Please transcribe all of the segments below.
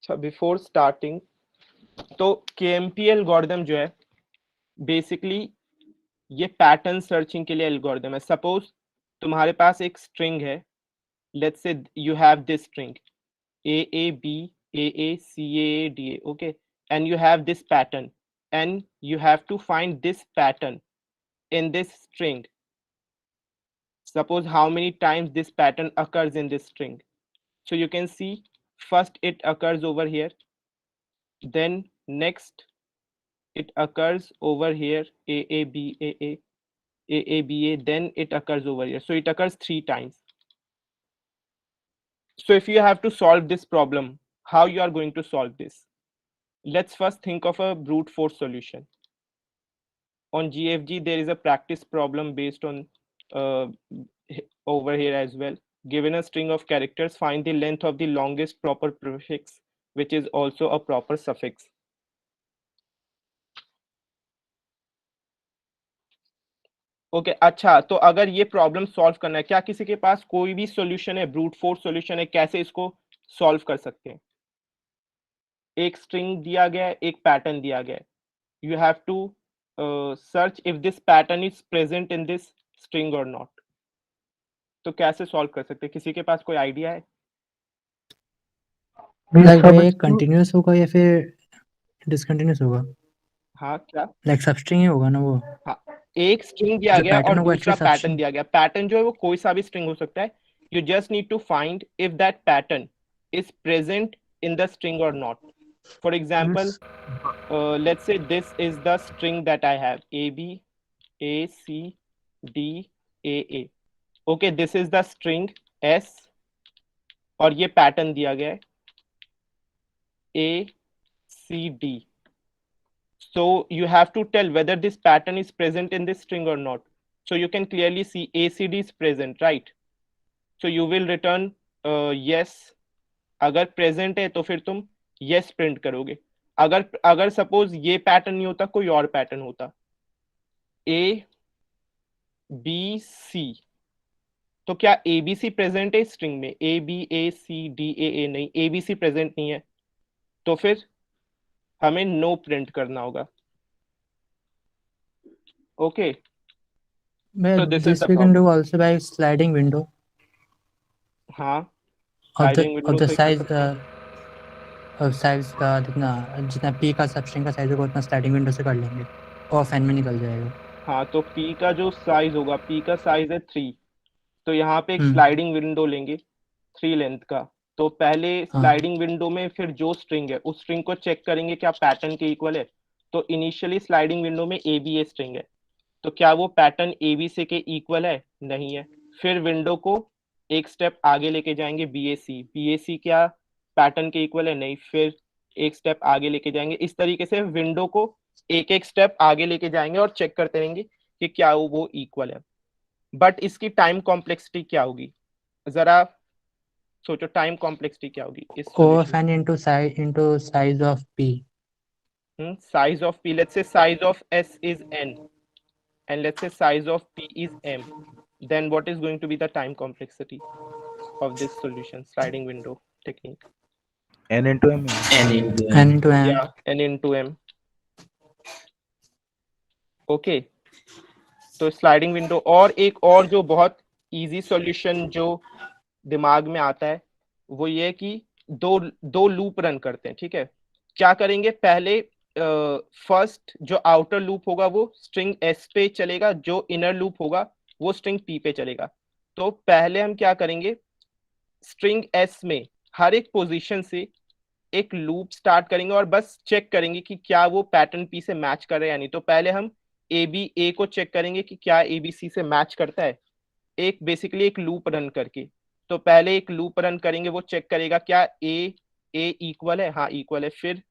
अच्छा, before starting, तो KMP algorithm जो है बेसिकली ये पैटर्न सर्चिंग के लिए एल्गोरिदम है। सपोज तुम्हारे पास एक स्ट्रिंग है, let's say you have this string AAB AACAA okay, and you have this pattern and you have to find this pattern in this string. Suppose how many times this pattern occurs in this string. So you can see first it occurs over here, then next it occurs over here AABAA AABA, then it occurs over here. So it occurs 3 times. So if you have to solve this problem, how you are going to solve this? Let's first think of a brute force solution. On GFG, there is a practice problem based on uh, over here as well. Given a string of characters, find the length of the longest proper prefix, which is also a proper suffix. Okay अच्छा, तो अगर ये problem solve करना है, क्या किसी के पास कोई भी सॉल्यूशन है, ब्रूट फोर्स सॉल्यूशन है, कैसे इसको सॉल्व कर सकते हैं? एक स्ट्रिंग दिया गया है, एक पैटर्न दिया गया है, you have to search if this pattern is present in this string or not. तो कैसे सॉल्व कर सकते हैं? किसी के पास कोई आइडिया है? लाइक भाई ये कंटिन्यूअस होगा या फिर डिसकंटिन्यूअस होगा? हाँ, क्या? लाइक सबस्ट्रिंग ही होगा ना वो? हाँ, एक स्ट्रिंग दिया जो गया और पैटर्न होगा दूसरा एक्चुअली पैटर्न सबस्ट्रिंग। दिया गया। पैटर्न जो है वो कोई सा भी स्ट्रिंग हो सकता है। You just need to find if that pattern is present in the string और not. For example, let's say this is the string that I have ABACDAA. Okay, this is the string S और ये pattern दिया गया है ACD. So you have to tell whether this pattern is present in this string or not. So you can clearly see ACD is present, right? So you will return yes. अगर present है तो फिर तुम yes print करोगे। अगर अगर suppose ये pattern नहीं होता, कोई और पैटर्न होता A B C, तो क्या ABC प्रेजेंट है स्ट्रिंग में? ABACDAA नहीं, ABC प्रेजेंट नहीं है, तो फिर हमें नो प्रिंट करना होगा। Okay, so this is this the we can problem. Do also by sliding window हाँ, ऑफ द स्लाइडिंग विंडो से कर साइज सकते हैं। ऑफ साइज का जितना जितना पी का सबस्ट्रिंग का साइज होगा उतना स्लाइडिंग विंडो से कर लेंगे, ऑफ एन में निकल जाएगा। हाँ, तो P का जो साइज होगा, P का साइज है 3, तो यहाँ पे एक स्लाइडिंग विंडो लेंगे 3 लेंथ का। तो पहले हाँ स्लाइडिंग विंडो में फिर जो स्ट्रिंग है उस स्ट्रिंग को चेक करेंगे क्या पैटर्न के इक्वल है। तो इनिशियली स्लाइडिंग विंडो में ABA स्ट्रिंग है, तो क्या वो पैटर्न ABC के इक्वल है? नहीं है। फिर विंडो को एक स्टेप आगे लेके जाएंगे BAC क्या पैटर्न के इक्वल है? नहीं। फिर एक स्टेप आगे लेके जाएंगे। इस तरीके से विंडो को एक एक स्टेप आगे लेके जाएंगे और चेक करते रहेंगे कि क्या वो इक्वल है। बट इसकी टाइम कॉम्प्लेक्सिटी क्या होगी? जरा सोचो, टाइम कॉम्प्लेक्सिटी क्या होगी इस O F solution N into size of P. की? Size of P, let's say size of S is N and let's say size of P is M, then what is going to be the time complexity of this solution sliding window technique? n into m. n into N n. Into N. Yeah, N into M. Okay, तो sliding window. और एक और जो बहुत easy solution जो दिमाग में आता है वो ये कि दो दो लूप रन करते हैं। ठीक है, क्या करेंगे? पहले फर्स्ट जो आउटर लूप होगा वो स्ट्रिंग S पे चलेगा, जो इनर लूप होगा वो स्ट्रिंग P पे चलेगा। तो पहले हम क्या करेंगे, स्ट्रिंग S में हर एक पोजीशन से एक लूप स्टार्ट करेंगे और बस चेक करेंगे कि क्या वो पैटर्न P से मैच कर रहा है या नहीं। तो पहले हम A को चेक करेंगे कि क्या ABC से मैच करता है, एक बेसिकली एक लूप रन करके। तो पहले एक लूप रन करेंगे, वो चेक करेगा क्या A इक्वल है, हाँ इक्वल है। फिर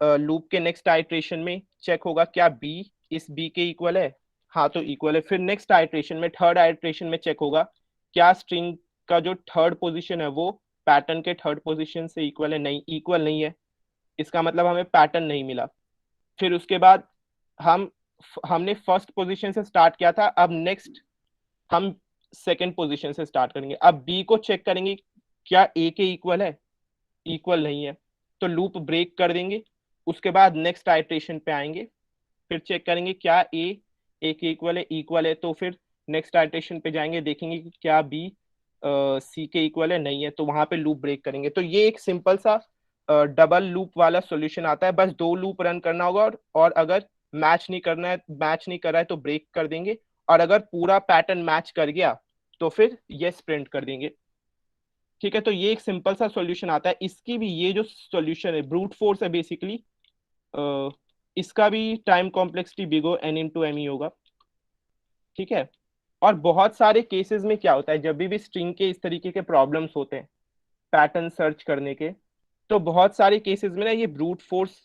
लूप के नेक्स्ट आइट्रेशन में चेक होगा क्या B इस B के इक्वल है, हाँ तो इक्वल है। फिर नेक्स्ट आइट्रेशन में, थर्ड आइट्रेशन में चेक होगा क्या स्ट्रिंग का जो थर्ड पोजीशन है वो पैटर्न के थर्ड पोजीशन से इक्वल है, नहीं इक्वल नहीं है, इसका मतलब हमें पैटर्न नहीं मिला। फिर उसके बाद हमने फर्स्ट पोजीशन से स्टार्ट किया था, अब नेक्स्ट हम सेकंड पोजीशन से स्टार्ट करेंगे। अब बी को चेक करेंगे क्या ए के इक्वल है, इक्वल नहीं है। तो लूप ब्रेक कर देंगे, उसके बाद नेक्स्ट आइटरेशन पे आएंगे, फिर चेक करेंगे क्या ए के इक्वल है तो फिर नेक्स्ट आइटरेशन पे जाएंगे, देखेंगे कि क्या बी सी के इक्वल है, नहीं है तो वहां पे लूप ब्रेक करेंगे। तो ये एक सिंपल सा डबल लूप वाला सॉल्यूशन आता है, बस 2 लूप रन करना होगा और अगर मैच नहीं कर रहा है तो ब्रेक कर देंगे, और अगर पूरा पैटर्न मैच कर गया तो फिर यस प्रिंट कर देंगे। ठीक है, तो ये एक सिंपल सा सॉल्यूशन आता है। इसकी भी ये जो सॉल्यूशन है ब्रूट फोर्स है बेसिकली, इसका भी टाइम कॉम्प्लेक्सिटी बिगो एन इंटू एम ही होगा। ठीक है, और बहुत सारे केसेस में क्या होता है, जब भी स्ट्रिंग के इस तरीके के प्रॉब्लम्स होते हैं पैटर्न सर्च करने के, तो बहुत सारे केसेस में ना ये ब्रूट फोर्स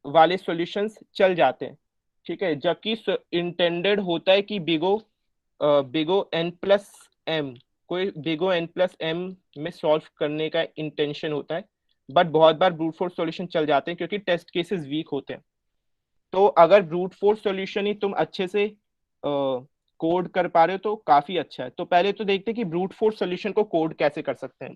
वाले सॉल्यूशंस चल जाते हैं। ठीक है, जबकि इंटेंडेड होता है कि बिगो एन प्लस एम, कोई बिगो एन प्लस एम में सॉल्व करने का इंटेंशन होता है, बट बहुत बार ब्रूट फोर्स सॉल्यूशन चल जाते हैं क्योंकि टेस्ट केसेस वीक होते हैं। तो अगर ब्रूट फोर्स सॉल्यूशन ही तुम अच्छे से कोड कर पा रहे हो तो काफी अच्छा है। तो पहले तो देखते हैं कि ब्रूट फोर्स सॉल्यूशन को कोड कैसे कर सकते हैं।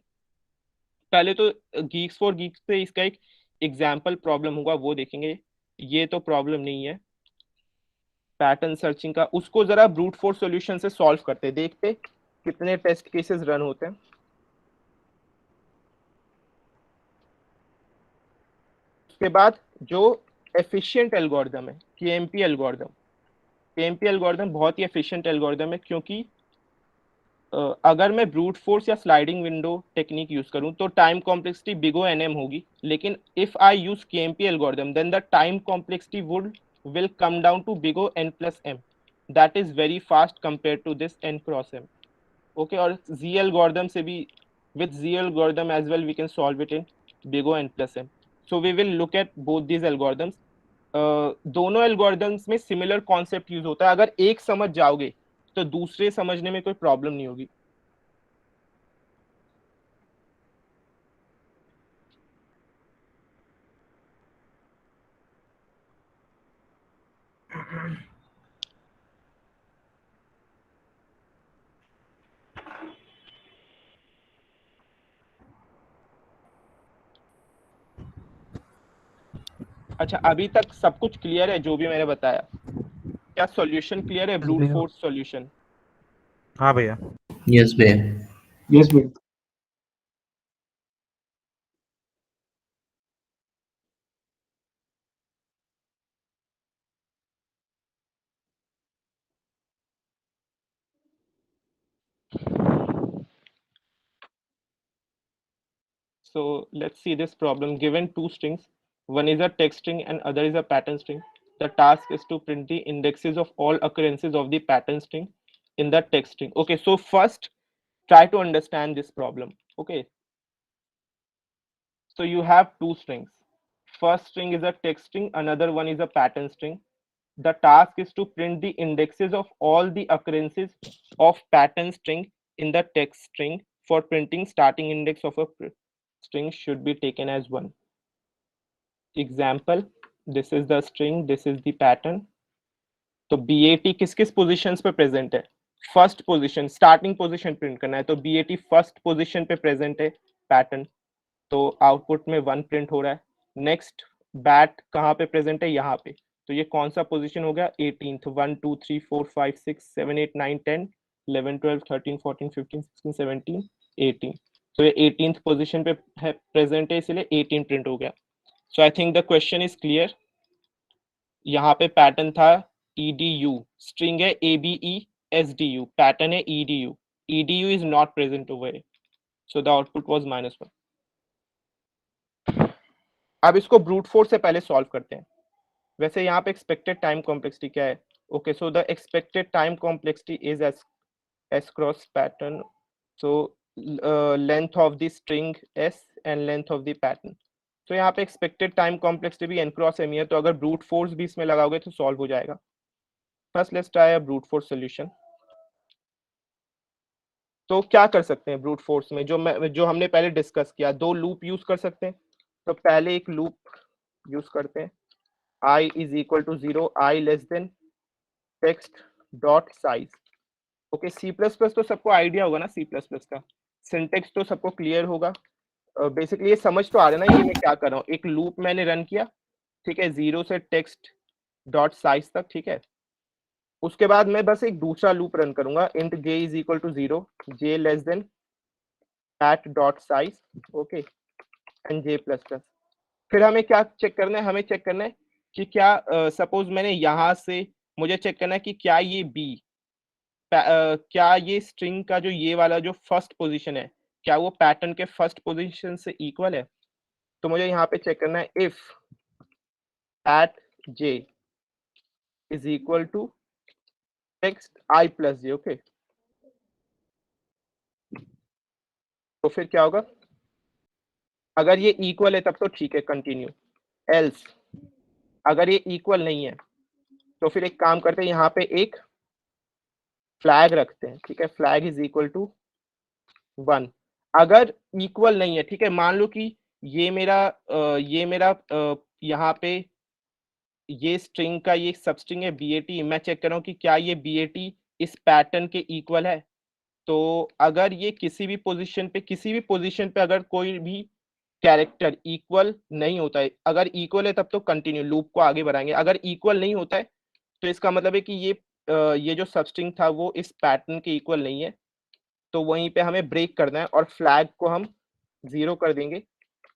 पहले तो गीक्स फॉर गीक्स पे इसका एक एग्जाम्पल प्रॉब्लम होगा, वो देखेंगे। ये तो प्रॉब्लम नहीं है पैटर्न सर्चिंग का, उसको जरा ब्रूट फोर्स सॉल्यूशन से सॉल्व करते, देखते कितने टेस्ट केसेस रन होते हैं। उसके बाद जो एफिशिएंट एल्गोरिदम है केएमपी एल्गोरिदम, केएमपी एल्गोरिदम बहुत ही एफिशिएंट एल्गोरिदम है, क्योंकि अगर मैं ब्रूट फोर्स या स्लाइडिंग विंडो टेक्निक यूज करूं तो टाइम कॉम्प्लेक्सिटी बिगो एनएम होगी, लेकिन if I use KMP algorithm then the time complexity would will come down to big O n plus m, that is very fast compared to this n cross m. Okay, और z algorithm से भी, with z algorithm as well we can solve it in big O n plus m. So we will look at both these algorithms. दोनों algorithms में similar concept use होता है, अगर एक समझ जाओगे तो दूसरे समझने में कोई प्रॉब्लम नहीं होगी। अच्छा, अभी तक सब कुछ क्लियर है जो भी मैंने बताया? क्या सॉल्यूशन क्लियर है, ब्रूट फोर्स सॉल्यूशन? हाँ भैया। यस भैया। यस भैया। So let's see this problem. Given two strings, one is a text string and other is a pattern string. The task is to print the indexes of all occurrences of the pattern string in the text string. Okay, so first try to understand this problem. Okay, so you have two strings. First string is a text string, another one is a pattern string. The task is to print the indexes of all the occurrences of pattern string in the text string. For printing, starting index of a string should be taken as 1. Example, this is the string, this is the pattern. तो BAT किस किस position पे present है? First position, starting position print करना है, तो BAT first position पे present है पैटर्न, तो आउटपुट में 1 प्रिंट हो रहा है। नेक्स्ट बैट कहाँ पे प्रेजेंट है? यहाँ पे, तो ये कौन सा पोजीशन हो गया? 18th, 1 2 3 4 5 6 7 8 9 10 11 12 13 14 15 16 17 18, तो ये 18th पोजीशन पे है प्रेजेंट है, इसलिए 18 प्रिंट हो गया। So I think the question is clear. यहाँ पे पैटर्न था edu, स्ट्रिंग है abesdu, पैटर्न है edu, edu is not present over here, so the output was -1. अब इसको ब्रूट फोर्स से पहले सॉल्व करते हैं। वैसे यहाँ पे एक्सपेक्टेड टाइम कॉम्प्लेक्सिटी क्या है? Okay, so the expected time complexity is s cross pattern, so length of the string s and length of the pattern. तो यहाँ पे एक्सपेक्टेड टाइम कॉम्प्लेक्सिटी भी n क्रॉस m है, तो अगर ब्रूट फोर्स भी इसमें लगाओगे तो सॉल्व हो जाएगा। First let's try a brute force solution. तो क्या कर सकते हैं ब्रूट फोर्स में, जो हमने पहले डिस्कस किया, 2 लूप यूज कर सकते हैं। तो पहले एक लूप यूज करते हैं, I is equal to 0, I less than text dot size. Okay, C++ तो सबको आइडिया होगा ना, C++ का सिंटेक्स तो सबको क्लियर होगा। बेसिकली ये समझ तो आ रहा है ना ये मैं क्या कर रहा हूँ, एक लूप मैंने रन किया, ठीक है, 0 से टेक्स्ट डॉट साइज तक, ठीक है। उसके बाद मैं बस एक दूसरा लूप रन करूंगा, int j is equal to 0, j less than at dot size, okay, and j plus plus. फिर हमें क्या चेक करना है, हमें चेक करना है कि क्या सपोज मैंने यहां से, मुझे चेक करना है कि क्या ये b, क्या ये स्ट्रिंग का जो ये वाला जो फर्स्ट पोजीशन है, क्या वो पैटर्न के फर्स्ट पोजीशन से इक्वल है। तो मुझे यहाँ पे चेक करना है if at j is equal to text i plus j, okay. तो फिर क्या होगा, अगर ये इक्वल है तब तो ठीक है, कंटिन्यू, एल्स अगर ये इक्वल नहीं है तो फिर एक काम करते हैं, यहाँ पे एक फ्लैग रखते हैं, ठीक है, फ्लैग इज इक्वल टू 1। अगर इक्वल नहीं है, ठीक है, मान लो कि ये मेरा यहाँ पे ये स्ट्रिंग का ये सब स्ट्रिंग है BAT, मैं चेक कर रहा हूँ कि क्या ये BAT इस पैटर्न के इक्वल है। तो अगर ये किसी भी पोजीशन पे अगर कोई भी कैरेक्टर इक्वल नहीं होता है, अगर इक्वल है तब तो कंटिन्यू लूप को आगे बढ़ाएंगे, अगर इक्वल नहीं होता है तो इसका मतलब है कि ये जो सबस्ट्रिंग था वो इस पैटर्न के इक्वल नहीं है, तो वहीं पे हमें ब्रेक करना है और फ्लैग को हम 0 कर देंगे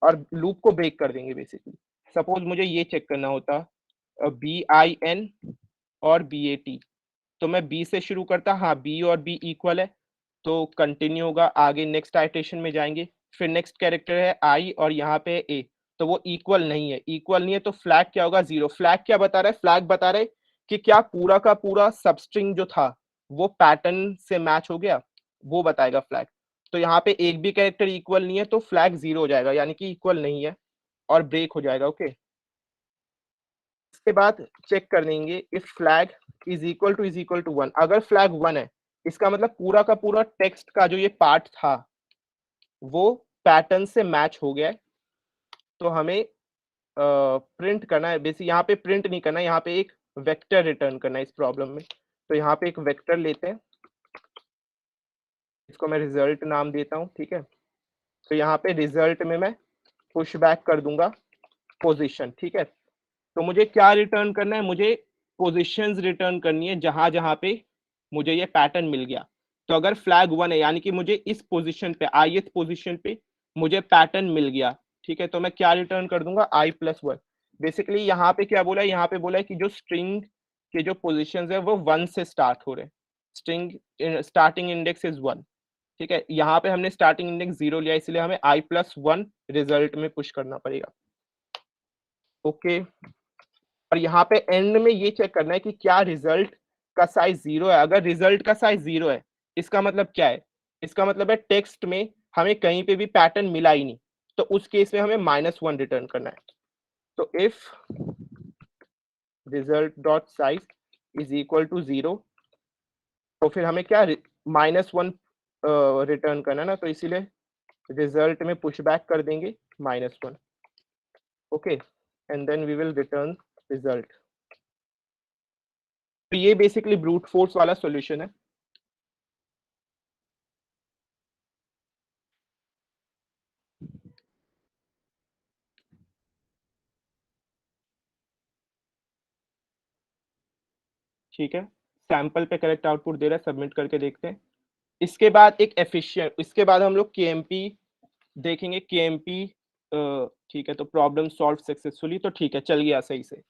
और लूप को ब्रेक कर देंगे बेसिकली। सपोज मुझे ये चेक करना होता BIN और BAT, तो मैं B से शुरू करता, हाँ B और B इक्वल है तो कंटिन्यू होगा, आगे नेक्स्ट आइटेशन में जाएंगे, फिर नेक्स्ट कैरेक्टर है I और यहाँ पे A, तो वो इक्वल नहीं है, तो फ्लैग क्या होगा, 0। फ्लैग क्या बता रहा है, फ्लैग बता रहा है कि क्या पूरा का पूरा सबस्ट्रिंग जो था वो पैटर्न से मैच हो गया, वो बताएगा फ्लैग। तो यहाँ पे एक भी कैरेक्टर इक्वल नहीं है तो फ्लैग 0 हो जाएगा, यानी कि इक्वल नहीं है और ब्रेक हो जाएगा, ओके। इसके बाद चेक कर लेंगे if flag is equal to 1, अगर फ्लैग 1 है इसका मतलब पूरा का पूरा टेक्स्ट का जो ये पार्ट था वो पैटर्न से मैच हो गया है, तो हमें प्रिंट करना है, बेसिक यहाँ पे प्रिंट नहीं करना है, यहाँ पे एक वेक्टर रिटर्न करना है इस प्रॉब्लम में। तो यहाँ पे एक वेक्टर लेते हैं, इसको मैं रिजल्ट नाम देता हूँ, ठीक है। तो यहाँ पे रिजल्ट में मैं पुश बैक कर दूंगा पोजीशन, ठीक है। तो मुझे क्या रिटर्न करना है, मुझे पोजीशंस रिटर्न करनी है जहां जहां पे मुझे ये पैटर्न मिल गया। तो अगर फ्लैग 1 है यानी कि मुझे इस पोजीशन पे ith पोजीशन पे मुझे पैटर्न मिल गया, ठीक है, तो मैं क्या रिटर्न कर दूंगा i+1। बेसिकली यहाँ पे क्या बोला है, यहाँ पे बोला है कि जो स्ट्रिंग के जो पोजीशंस है वो 1 से स्टार्ट हो रहे हैं, स्ट्रिंग स्टार्टिंग इंडेक्स इज 1, ठीक है। यहाँ पे हमने स्टार्टिंग इंडेक्स 0 लिया, इसलिए हमें i+1 रिजल्ट में पुश करना पड़ेगा, ओके। और यहाँ पे एंड में ये चेक करना है कि क्या रिजल्ट का साइज 0 है। अगर रिजल्ट का साइज 0 है इसका मतलब क्या है, इसका मतलब है टेक्स्ट में हमें कहीं पे भी पैटर्न मिला ही नहीं, तो उस केस में हमें -1 रिटर्न करना है। तो if result dot size is equal to 0, तो फिर हमें क्या -1 रिटर्न करना है ना, तो इसीलिए रिजल्ट में पुश बैक कर देंगे -1, okay, and then we will return result. तो ये बेसिकली ब्रूट फोर्स वाला सॉल्यूशन है। ठीक है, सैंपल पे करेक्ट आउटपुट दे रहा है, सबमिट करके देखते हैं। इसके बाद एक एफिशिएंट, इसके बाद हम लोग KMP देखेंगे, KMP ठीक है, तो प्रॉब्लम सॉल्व सक्सेसफुली, तो ठीक है, चल गया सही से।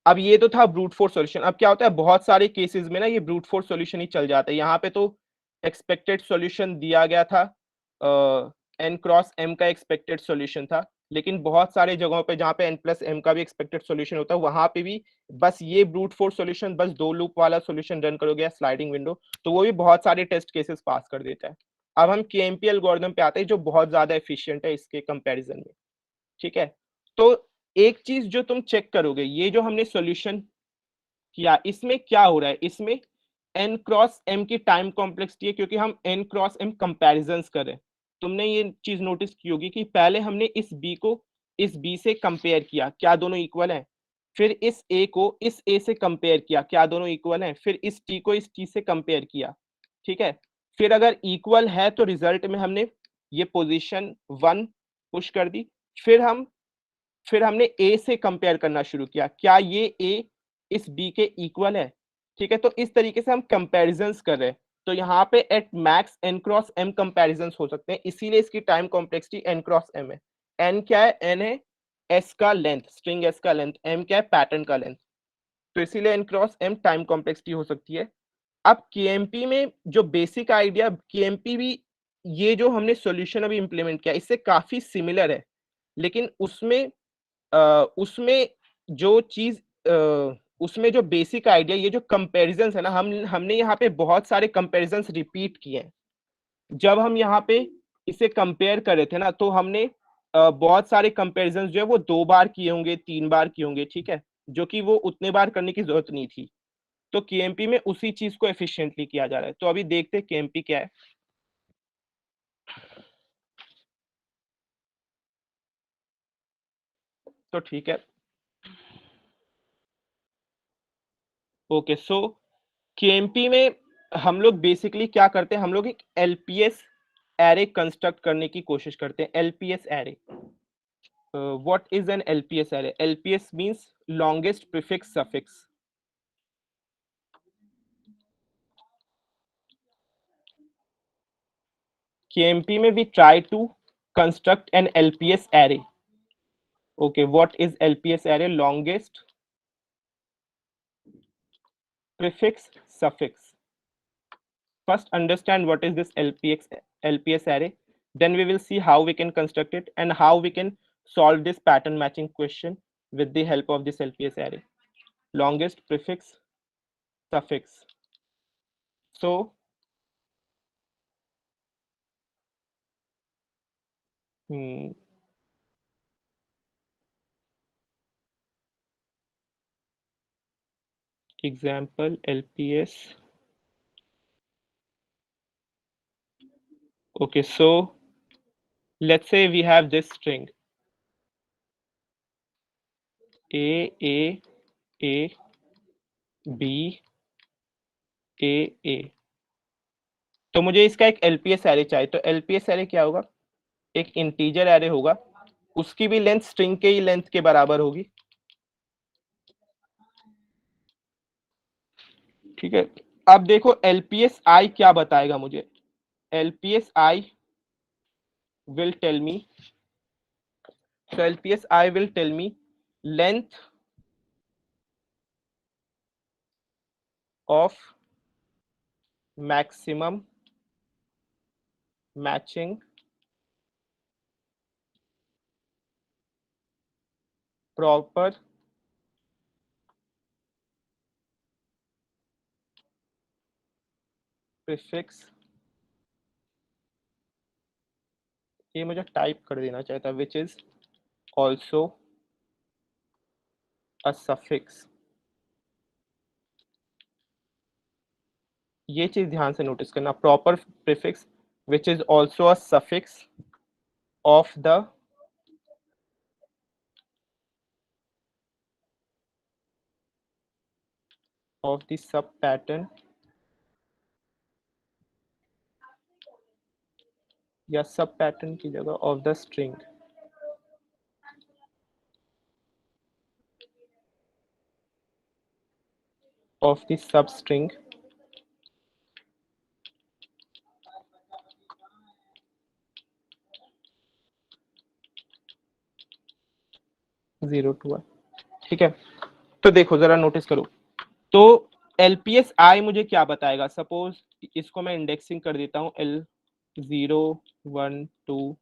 अब ये तो था ब्रूट फोर्स सॉल्यूशन। अब क्या होता है बहुत सारे केसेस में ना ये ब्रूट फोर्स सॉल्यूशन ही चल जाता है। यहाँ पे तो एक्सपेक्टेड सॉल्यूशन दिया गया था, n×m का एक्सपेक्टेड सॉल्यूशन था, लेकिन बहुत सारे जगहों पे जहाँ पे n+m का भी एक्सपेक्टेड सॉल्यूशन होता है वहां पे भी बस ये ब्रूट फोर्स सॉल्यूशन, बस 2 लूप वाला सॉल्यूशन रन करोगे स्लाइडिंग विंडो, तो वो भी बहुत सारे टेस्ट केसेस पास कर देता है। अब हम KMP एल्गोरिथम पे आते हैं जो बहुत ज्यादा एफिशिएंट है इसके कंपैरिजन में, ठीक है। तो एक चीज जो तुम चेक करोगे, ये जो हमने सॉल्यूशन किया इसमें क्या हो रहा है, इसमें n×m की टाइम कॉम्प्लेक्सिटी है, क्योंकि हम n×m कंपैरिजंस कर रहे हैं। तुमने ये चीज नोटिस की होगी कि पहले हमने इस b को इस b से कंपेयर किया, क्या दोनों इक्वल हैं, फिर इस a को इस a से कंपेयर किया, क्या दोनों इक्वल हैं, फिर इस t को इस t से कंपेयर किया, ठीक है। फिर अगर इक्वल है तो रिजल्ट में हमने ये पोजीशन 1 पुश कर दी, फिर हमने ए से कंपेयर करना शुरू किया, क्या ये ए इस बी के इक्वल है, ठीक है। तो इस तरीके से हम कंपैरिजंस कर रहे हैं। तो यहाँ पे at max n cross m comparisons हो सकते हैं, इसीलिए इसकी time complexity n cross m है। n क्या है? n है s का लेंथ, स्ट्रिंग s का लेंथ, m क्या है? पैटर्न का लेंथ। तो इसीलिए n cross m time complexity हो सकती है। अब KMP में जो बेसिक आइडिया, KMP भी ये जो हमने सॉल्यूशन अभी इंप्लीमेंट किया इससे काफी सिमिलर है, लेकिन उसमें जो चीज उसमें जो बेसिक आइडिया, ये जो कंपैरिजंस है ना, हमने यहाँ पे बहुत सारे कंपैरिजंस रिपीट किए हैं। जब हम यहाँ पे इसे कंपेयर कर रहे थे ना, तो हमने बहुत सारे कंपैरिजंस जो है वो 2 बार किए होंगे, 3 बार किए होंगे, ठीक है, जो कि वो उतने बार करने की जरूरत नहीं थी। तो KMP में उसी चीज को एफिशिएंटली किया जा रहा है। तो अभी देखते हैं KMP क्या है। तो ठीक है, ओके। सो KMP में हम लोग बेसिकली क्या करते हैं, हम लोग एक LPS एरे कंस्ट्रक्ट करने की कोशिश करते हैं। LPS array, what is an LPS array? LPS means longest prefix suffix. KMP में we try to construct an LPS array. Okay, what is LPS array? Longest prefix suffix. First understand what is this LPS array, then we will see how we can construct it and how we can solve this pattern matching question with the help of this LPS array. Longest prefix suffix. So example LPS. Okay, so let's say we have this string A B A। तो मुझे इसका एक LPS array चाहिए। तो LPS array क्या होगा? एक integer array होगा, उसकी भी लेंथ स्ट्रिंग के ही लेंथ के बराबर होगी, ठीक है। अब देखो LPS I क्या बताएगा मुझे। LPS I will tell me, so LPS I will tell me length of maximum matching proper prefix। ये मुझे टाइप कर देना चाहिए था, which is also a suffix। ये चीज ध्यान से नोटिस करना, proper prefix which is also a suffix of the sub pattern या सब पैटर्न की जगह of the string. of the substring zero two, ठीक है। तो देखो जरा नोटिस करो, तो LPS I मुझे क्या बताएगा? सपोज इसको मैं इंडेक्सिंग कर देता हूँ L0 1 2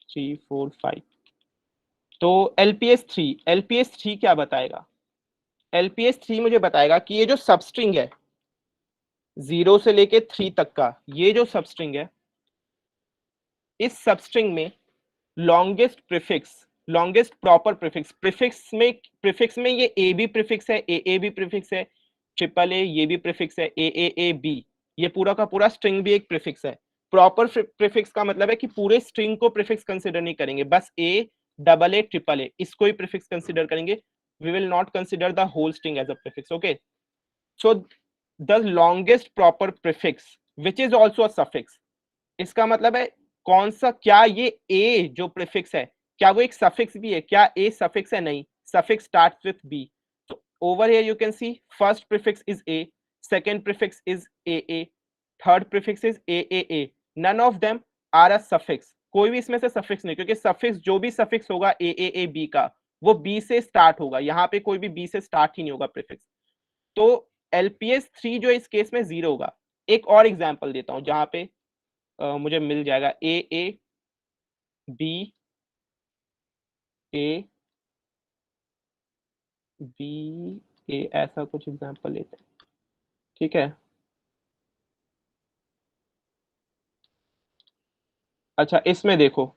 3 4 5। तो LPS 3 क्या बताएगा? LPS 3 मुझे बताएगा कि ये जो सबस्ट्रिंग है 0 से लेके 3 तक का, ये जो सबस्ट्रिंग है, इस सबस्ट्रिंग में longest prefix, longest proper prefix, prefix में ये ए भी प्रीफिक्स है, ए भी प्रीफिक्स है, ट्रिपल ए ये भी प्रीफिक्स है, ए बी, ये पूरा का पूरा स्ट्रिंग भी एक प्रीफिक्स है। प्रॉपर प्रीफिक्स का मतलब है कि पूरे स्ट्रिंग को प्रीफिक्स कंसीडर नहीं करेंगे, बस A double A triple A इसको ही प्रीफिक्स कंसीडर करेंगे। We will not consider the whole string as a prefix. Okay, so the longest proper prefix which is also a suffix, इसका मतलब है कौन सा, क्या ये ए जो प्रीफिक्स है क्या वो एक सफिक्स भी है? क्या ए सफिक्स है? नहीं, सफिक्स स्टार्ट्स विथ बी. तो over here you can see first prefix is A, second prefix is A, third prefix is A. None of them are a suffix. कोई भी इसमें से सफिक्स नहीं, क्योंकि सफिक्स जो भी सफिक्स होगा ए बी का वो बी से स्टार्ट होगा. यहाँ पे कोई भी बी से स्टार्ट ही नहीं होगा प्रीफिक्स. तो एलपीएस 3 जो इस केस में 0 होगा. एक और एग्जांपल देता हूं जहां पे मुझे मिल जाएगा ए बी ए बी ए, ऐसा कुछ एग्जांपल लेते हैं. ठीक है. अच्छा इसमें देखो,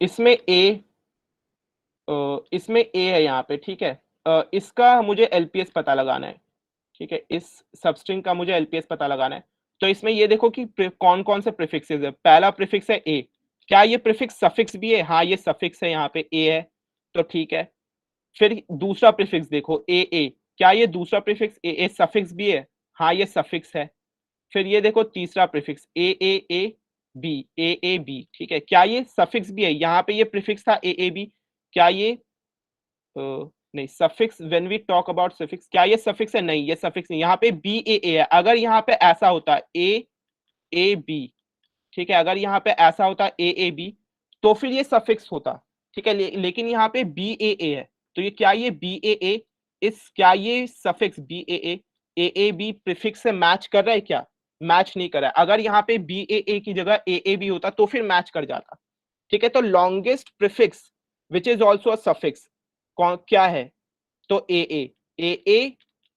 इसमें इसमें ए है यहाँ पे. ठीक है. इसका मुझे एलपीएस पता लगाना है. ठीक है, इस सबस्ट्रिंग का मुझे एलपीएस पता लगाना है. तो इसमें ये देखो कि कौन कौन से प्रीफिक्सेस है. पहला प्रीफिक्स है ए. क्या ये प्रीफिक्स सफिक्स भी है? हाँ ये सफिक्स है, यहाँ पे ए है, तो ठीक है. फिर दूसरा प्रीफिक्स देखो ए. क्या ये दूसरा प्रीफिक्स ए सफिक्स भी है? हाँ ये सफिक्स है. फिर ये देखो तीसरा प्रीफिक्स ए बी. ठीक है, क्या ये सफिक्स भी है? यहाँ पे ये प्रीफिक्स था ए बी. क्या ये नहीं, suffix when we talk about suffix, क्या ये सफिक्स है? नहीं ये सफिक्स नहीं. यहाँ पे बी ए है. अगर यहाँ पे ऐसा होता ए बी, ठीक है, अगर यहाँ पे ऐसा होता ए बी तो फिर ये सफिक्स होता. ठीक है, लेकिन यहाँ पे बी ए है. तो ये क्या ये बी ए इस, क्या ये suffix B A B prefix से मैच कर रहा है? क्या मैच नहीं कर रहा है. अगर यहाँ पे बी ए की जगह ए बी होता तो फिर मैच कर जाता. ठीक है, तो longest prefix which is also a suffix कौन क्या है? तो ए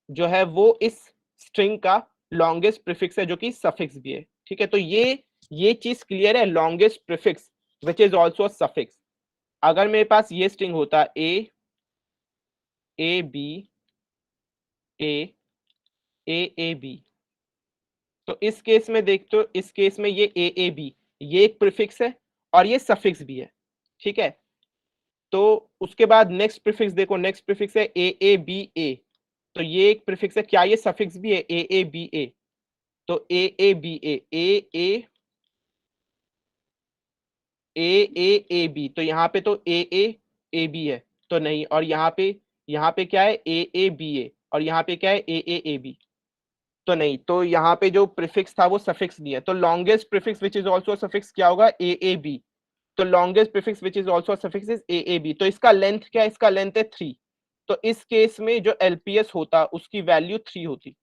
जो है वो इस स्ट्रिंग का लॉन्गेस्ट प्रीफिक्स है जो कि सफिक्स भी है. ठीक है, तो ये चीज क्लियर है. Longest prefix which is also suffix. अगर मेरे पास ये स्ट्रिंग होता ए बी ए बी, तो इस केस में देख, तो इस केस में ये ए बी ये एक प्रीफिक्स है और ये सफिक्स भी है. ठीक है, तो उसके बाद नेक्स्ट प्रीफिक्स देखो, नेक्स्ट प्रीफिक्स है ए बी ए. तो ये एक प्रीफिक्स है. क्या ये सफिक्स भी है? ए बी ए. तो ए बी ए बी. तो यहाँ पे तो ए बी है, तो नहीं. और यहाँ पे क्या है? ए बी ए. और यहाँ पे क्या है? ए बी, तो नहीं. तो यहाँ पे जो प्रीफिक्स था वो सफिक्स नहीं है. तो longest prefix which is also suffix क्या होगा? A B. तो longest prefix which is also suffix is A B. तो इसका लेंथ क्या है? इसका लेंथ है 3. तो इस केस में जो एलपीएस होता उसकी वैल्यू 3 होती.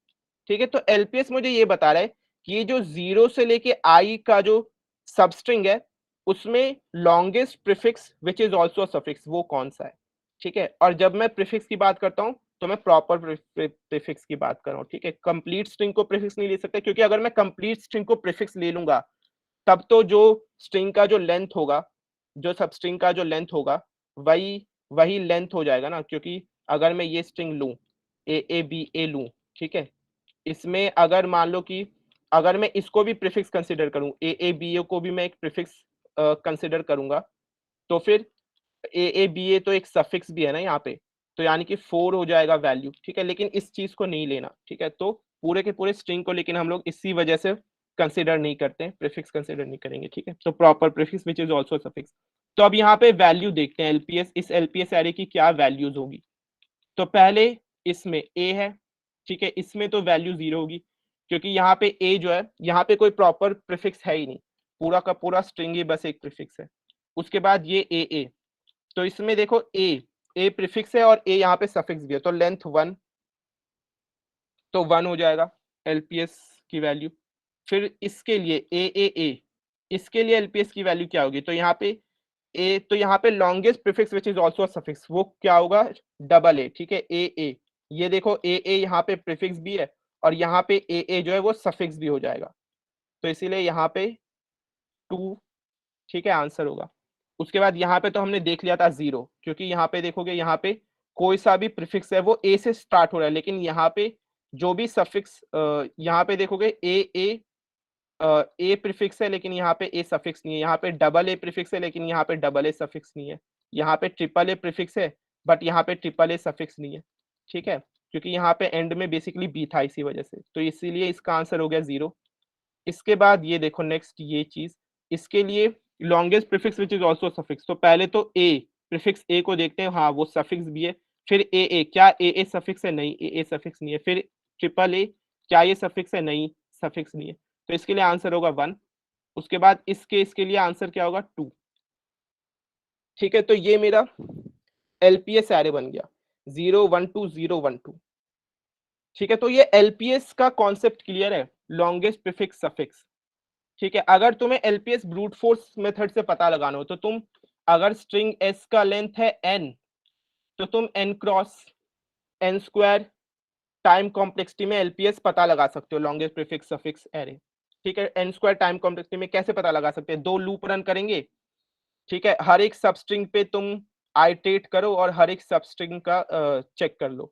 ठीक है, तो एलपीएस मुझे ये बता रहा है कि ये जो 0 से लेके आई का जो सबस्ट्रिंग है उसमें longest prefix which is also suffix वो कौन सा है. ठीक है, और जब मैं प्रीफिक्स की बात करता हूं तो मैं प्रॉपर प्रीफिक्स की बात कर रहा हूं. ठीक है, कंप्लीट स्ट्रिंग को प्रीफिक्स नहीं ले सकते, क्योंकि अगर मैं कंप्लीट स्ट्रिंग को प्रीफिक्स ले लूंगा तब तो जो स्ट्रिंग का जो लेंथ होगा, जो सब स्ट्रिंग का जो लेंथ होगा वही लेंथ हो जाएगा ना. क्योंकि अगर मैं ये स्ट्रिंग लूं ए बी ए लूं, ठीक है, इसमें अगर मान लो कि अगर मैं इसको भी प्रीफिक्स कंसीडर करूं, ए बी ए को भी मैं एक प्रीफिक्स कंसीडर करूंगा, तो फिर ए बी ए तो एक सफिक्स भी है ना यहाँ पे, तो यानी कि 4 हो जाएगा वैल्यू. ठीक है, लेकिन इस चीज को नहीं लेना. ठीक है, तो पूरे के पूरे स्ट्रिंग को लेकिन हम लोग इसी वजह से कंसीडर नहीं करते हैं, प्रीफिक्स कंसीडर नहीं करेंगे. ठीक है, तो proper prefix which is also suffix. तो अब यहाँ पे वैल्यू देखते हैं एलपीएस, इस एलपीएस एरे की क्या वैल्यूज होगी. तो पहले इसमें ए है. ठीक है, इसमें तो वैल्यू 0 होगी, क्योंकि यहाँ पे ए जो है यहाँ पे कोई प्रॉपर प्रीफिक्स है ही नहीं. पूरा का पूरा स्ट्रिंग ही बस एक प्रीफिक्स है. उसके बाद ये ए, तो इसमें देखो ए प्रीफिक्स है और ए यहाँ पे सफिक्स भी है, तो लेंथ 1, तो 1 हो जाएगा एलपीएस की वैल्यू. फिर इसके लिए ए इसके लिए एलपीएस की वैल्यू क्या होगी? तो यहाँ पे तो यहाँ पे longest prefix which is also suffix वो क्या होगा? Double A. ठीक है, ए. ये देखो ए यहाँ पे प्रीफिक्स भी है और यहाँ पे ए जो है वो सफिक्स भी हो जाएगा, तो इसीलिए यहाँ पे 2, ठीक है, आंसर होगा. उसके बाद यहाँ पे तो हमने देख लिया था 0, क्योंकि यहाँ पे देखोगे यहाँ पे कोई सा भी प्रीफिक्स है वो ए से स्टार्ट हो रहा है, लेकिन यहाँ पे जो भी सफिक्स यहाँ पे देखोगे ए प्रीफिक्स है लेकिन यहाँ पे ए सफिक्स नहीं है. यहाँ पे डबल ए प्रीफिक्स है लेकिन यहाँ पे डबल ए सफिक्स नहीं है. यहाँ पे ट्रिपल ए प्रीफिक्स है बट यहाँ पे ट्रिपल ए सफिक्स नहीं है. ठीक है, क्योंकि यहाँ पे एंड में बेसिकली बी था इसी वजह से, तो इसीलिए इसका आंसर हो गया 0. इसके बाद ये देखो नेक्स्ट ये चीज, इसके लिए longest prefix which is also suffix, तो पहले तो ए प्रीफिक्स ए को देखते हैं, हाँ वो सफिक्स भी है। फिर ए क्या ए सफिक्स है? नहीं, ए सफिक्स नहीं है। फिर ट्रिपल ए, क्या ये सफिक्स है? नहीं, सफिक्स नहीं है। तो इसके लिए आंसर होगा 1। उसके बाद इस केस के लिए आंसर क्या होगा? 2। ठीक है, तो ये मेरा एलपीएस एरे बन गया 0 1 2 0 1 2। ठीक है, तो ये एलपीएस का कॉन्सेप्ट क्लियर है, लॉन्गेस्ट प्रीफिक्स सफिक्स। ठीक है, अगर तुम्हें एलपीएस ब्रूट फोर्स मेथड से पता लगाना हो तो तुम, अगर स्ट्रिंग एस का लेंथ है n, तो तुम n cross n square time complexity में एलपीएस पता लगा सकते हो, लॉन्गेस्ट प्रीफिक्स सफिक्स एरे। ठीक है, n स्क्वायर टाइम कॉम्प्लेक्सिटी में कैसे पता लगा सकते हैं? 2 लूप रन करेंगे। ठीक है, हर एक सबस्ट्रिंग पे तुम आइटरेट करो और हर एक सबस्ट्रिंग का चेक कर लो।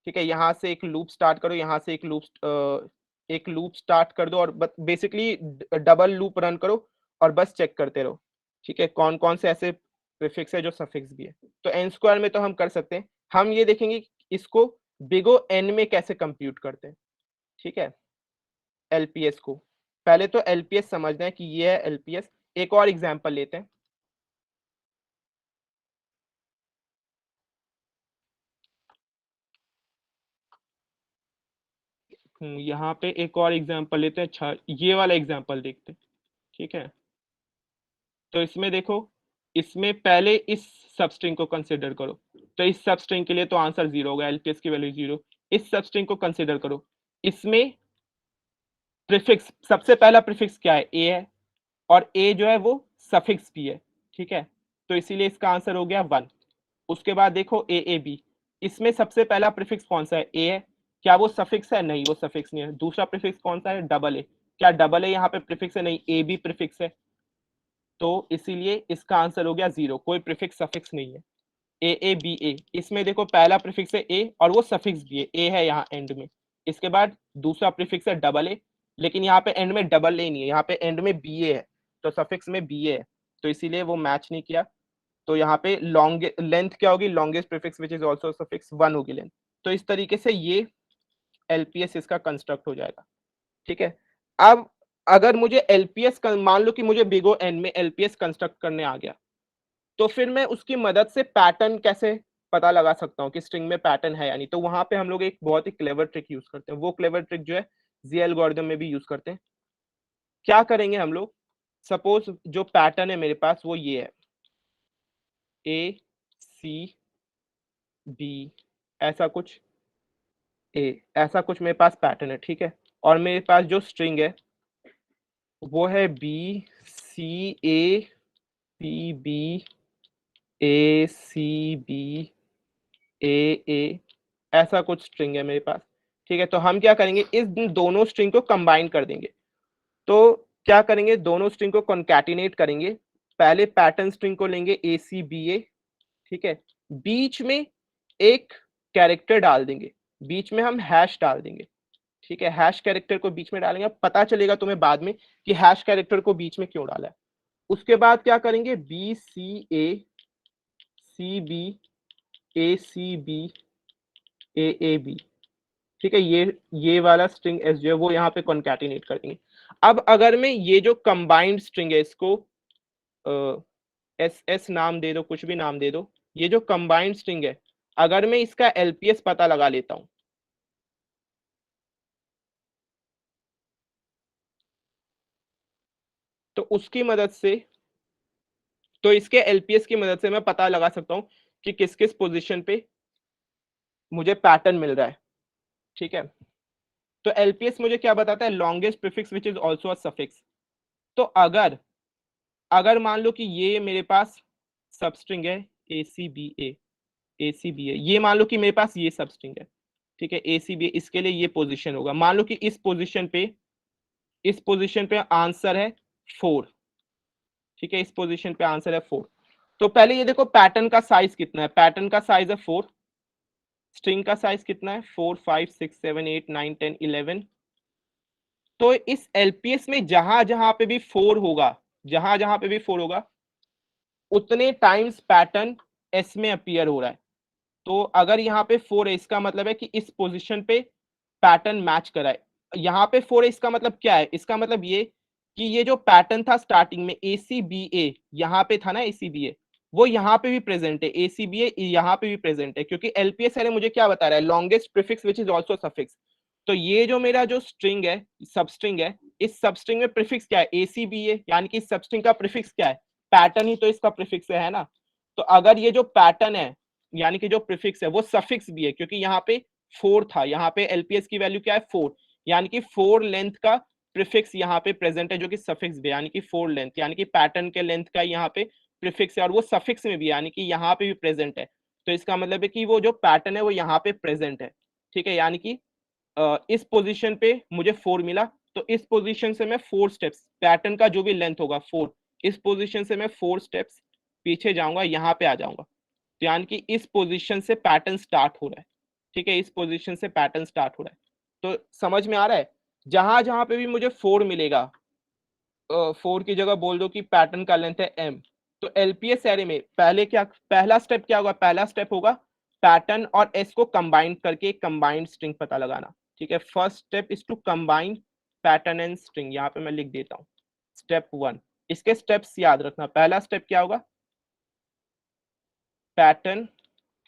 ठीक है, यहाँ से एक लूप स्टार्ट करो, यहाँ से एक लूप स्टार्ट कर दो और बेसिकली डबल लूप रन करो और बस चेक करते रहो। ठीक है, कौन कौन से ऐसे प्रीफिक्स है जो सफिक्स भी है। तो n स्क्वायर में तो हम कर सकते हैं। हम ये देखेंगे इसको बिगो n में कैसे कंप्यूट करते हैं। ठीक है, एलपीएस को पहले तो एलपीएस समझना है कि ये है एलपीएस। एक और एग्जांपल लेते हैं। यहाँ पे एक और एग्जांपल लेते हैं। अच्छा, ये वाला एग्जांपल देखते हैं। ठीक है, तो इसमें देखो, इसमें पहले इस सबस्ट्रिंग को कंसीडर करो। तो इस सबस्ट्रिंग के लिए तो आंसर 0 होगा, एलपीएस की वैल्यू 0। इस सबस्ट्रिंग को कंसीडर करो, इसमें प्रीफिक्स, सबसे पहला प्रीफिक्स क्या है? ए है, और ए जो है वो सफिक्स भी है। ठीक है, तो इसीलिए इसका आंसर हो गया 1। उसके बाद देखो ए बी, इसमें सबसे पहला प्रीफिक्स कौन सा है? ए है, क्या वो सफिक्स है? नहीं, वो सफिक्स नहीं है। दूसरा प्रीफिक्स कौन सा है? डबल ए, क्या डबल ए यहाँ पे प्रीफिक्स है? नहीं, ए बी प्रीफिक्स है। तो इसीलिए इसका आंसर हो गया 0, कोई प्रीफिक्स सफिक्स नहीं है। ए बी ए, इसमें देखो पहला प्रीफिक्स है ए और वो सफिक्स भी है, ए है यहाँ एंड में। इसके बाद दूसरा प्रीफिक्स है डबल ए, लेकिन यहाँ पे एंड में डबल ए नहीं है, यहाँ पे एंड में बी ए है, तो सफिक्स में बी ए है, तो इसीलिए वो मैच नहीं किया। तो यहाँ पे लॉन्ग लेंथ क्या होगी? Longest prefix which is also suffix 1 होगी लेंथ। तो इस तरीके से ये एलपीएस इसका कंस्ट्रक्ट हो जाएगा। ठीक है, अब अगर मुझे एलपीएस, मान लो कि मुझे बिगो एन में एलपीएस कंस्ट्रक्ट करने आ गया, तो फिर मैं उसकी मदद से पैटर्न कैसे पता लगा सकता हूँ कि स्ट्रिंग में पैटर्न है या नहीं? तो वहां पे हम लोग एक बहुत ही क्लेवर ट्रिक यूज करते हैं। वो क्लेवर ट्रिक जो है जी एल्गोरिथम में भी यूज करते हैं। क्या करेंगे हम लोग? सपोज जो पैटर्न है मेरे पास वो ये है, ए सी बी, ऐसा कुछ, ऐसा कुछ मेरे पास पैटर्न है। ठीक है, और मेरे पास जो स्ट्रिंग है वो है B C A C B A C B ए, ऐसा कुछ स्ट्रिंग है मेरे पास। ठीक है, तो हम क्या करेंगे, इस दोनों स्ट्रिंग को कंबाइन कर देंगे। तो क्या करेंगे, दोनों स्ट्रिंग को कॉन्कैटिनेट करेंगे। पहले पैटर्न स्ट्रिंग को लेंगे ए सी बी ए। ठीक है, बीच में एक कैरेक्टर डाल देंगे, बीच में हम हैश डाल देंगे। ठीक है, हैश कैरेक्टर को बीच में डालेंगे, पता चलेगा तुम्हें बाद में कि हैश कैरेक्टर को बीच में क्यों डाला है। उसके बाद क्या करेंगे, B C B A C B A B. ठीक है, ये वाला स्ट्रिंग एस जो है वो यहाँ पे कॉन्कैटिनेट कर देंगे। अब अगर मैं ये जो कंबाइंड स्ट्रिंग है इसको एस एस नाम दे दो, कुछ भी नाम दे दो, ये जो कंबाइंड स्ट्रिंग है अगर मैं इसका एलपीएस पता लगा लेता हूं, तो उसकी मदद से, तो इसके एलपीएस की मदद से मैं पता लगा सकता हूं कि किस किस पोजीशन पे मुझे पैटर्न मिल रहा है। ठीक है, तो एलपीएस मुझे क्या बताता है? Longest prefix which is also a suffix. तो अगर अगर मान लो कि ये मेरे पास सबस्ट्रिंग है ए सी बी ए, ये मान लो कि मेरे पास ये सबस्ट्रिंग है। ठीक है, ए सी बी, इसके लिए ये पोजीशन होगा। मान लो कि इस पोजीशन पे आंसर है 4। ठीक है, इस पोजीशन पे आंसर है 4। तो पहले ये देखो पैटर्न का साइज कितना है, पैटर्न का साइज है 4, स्ट्रिंग का साइज कितना है 4 5 6 7 8 9 10 11। तो इस एलपीएस में जहां जहां पे भी 4 होगा, जहां जहां पे भी 4 होगा, उतने टाइम्स पैटर्न एस में अपीयर हो रहा है। तो अगर यहाँ पे 4 है, इसका मतलब है कि इस पोजीशन पे पैटर्न मैच करा है। यहाँ पे 4 है, इसका मतलब क्या है? इसका मतलब ये कि ये जो पैटर्न था स्टार्टिंग में ACBA, यहाँ पे था ना ACBA, वो यहाँ पे भी प्रेजेंट है, ACBA यहाँ पे भी प्रेजेंट है, क्योंकि LPS अरे मुझे क्या बता रहा है, longest prefix which is also suffix. तो ये जो मेरा जो स्ट्रिंग है, सबस्ट्रिंग है, इस सबस्ट्रिंग में प्रीफिक्स क्या है, ACBA, यानी कि इस सबस्ट्रिंग का प्रीफिक्स क्या है, पैटर्न ही तो इसका प्रीफिक्स है ना। तो अगर ये जो पैटर्न है यानी कि जो प्रीफिक्स है वो सफिक्स भी है, क्योंकि यहाँ पे 4 था, यहाँ पे LPS की वैल्यू क्या है 4, यानी कि 4 लेंथ का प्रीफिक्स यहाँ पे प्रेजेंट है जो कि सफिक्स भी, यानी कि 4 लेंथ, यानी कि पैटर्न के लेंथ का यहाँ पे प्रीफिक्स है और वो सफिक्स में भी, यानी कि यहाँ पे भी प्रेजेंट है। तो इसका मतलब है कि वो जो पैटर्न है वो यहाँ पे प्रेजेंट है, ठीक है। यानी कि इस पोजीशन पे मुझे 4 मिला, तो इस पोजीशन से मैं 4 स्टेप्स, पैटर्न का जो भी लेंथ होगा 4, इस पोजीशन से मैं 4 स्टेप्स पीछे जाऊंगा, यहाँ पे आ जाऊंगा। तो यानी कि इस पोजीशन से पैटर्न स्टार्ट हो रहा है, ठीक है, इस पोजीशन से पैटर्न स्टार्ट हो रहा है। तो समझ में आ रहा है, जहां जहां पे भी मुझे 4 मिलेगा, 4 की जगह बोल दो कि पैटर्न का लेंथ है m। तो LPS एरे में पहला स्टेप क्या होगा, पहला स्टेप होगा पैटर्न और s को कंबाइन करके कंबाइंड स्ट्रिंग पता लगाना, ठीक है। First step is to combine pattern and string, यहाँ पे मैं लिख देता हूँ स्टेप 1। इसके स्टेप्स याद रखना, पहला स्टेप क्या होगा, पैटर्न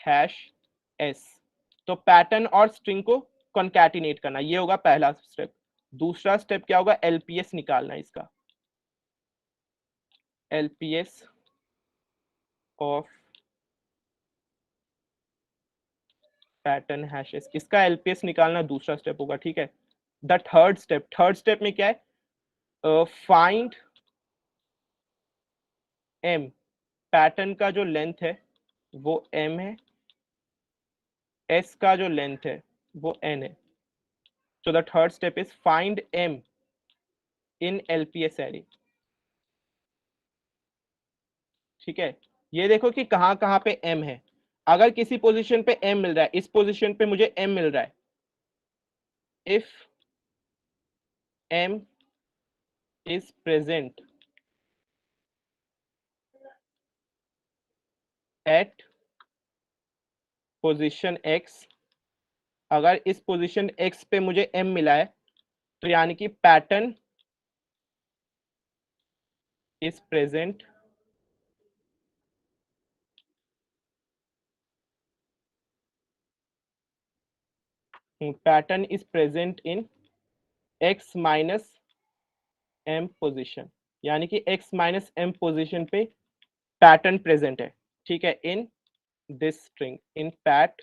हैश s, तो पैटर्न और स्ट्रिंग को कॉन्कैटिनेट करना, ये होगा पहला स्टेप। दूसरा स्टेप क्या होगा, LPS निकालना, इसका LPS ऑफ पैटर्न हैशेस, इसका LPS निकालना दूसरा स्टेप होगा, ठीक है। द थर्ड स्टेप में क्या है, फाइंड m, पैटर्न का जो लेंथ है वो m है, s का जो लेंथ है वो n है। So the third step is find m in LPS array, ठीक है। ये देखो कि कहां कहां पे m है, अगर किसी पोजीशन पे m मिल रहा है, इस पोजीशन पे मुझे m मिल रहा है, if m is present at position x, अगर इस पोजीशन x पे मुझे m मिला है तो यानी कि pattern is present pattern is present in x minus m position, यानी कि x माइनस m पोजीशन पे पैटर्न प्रेजेंट है, ठीक है, in this string in PAT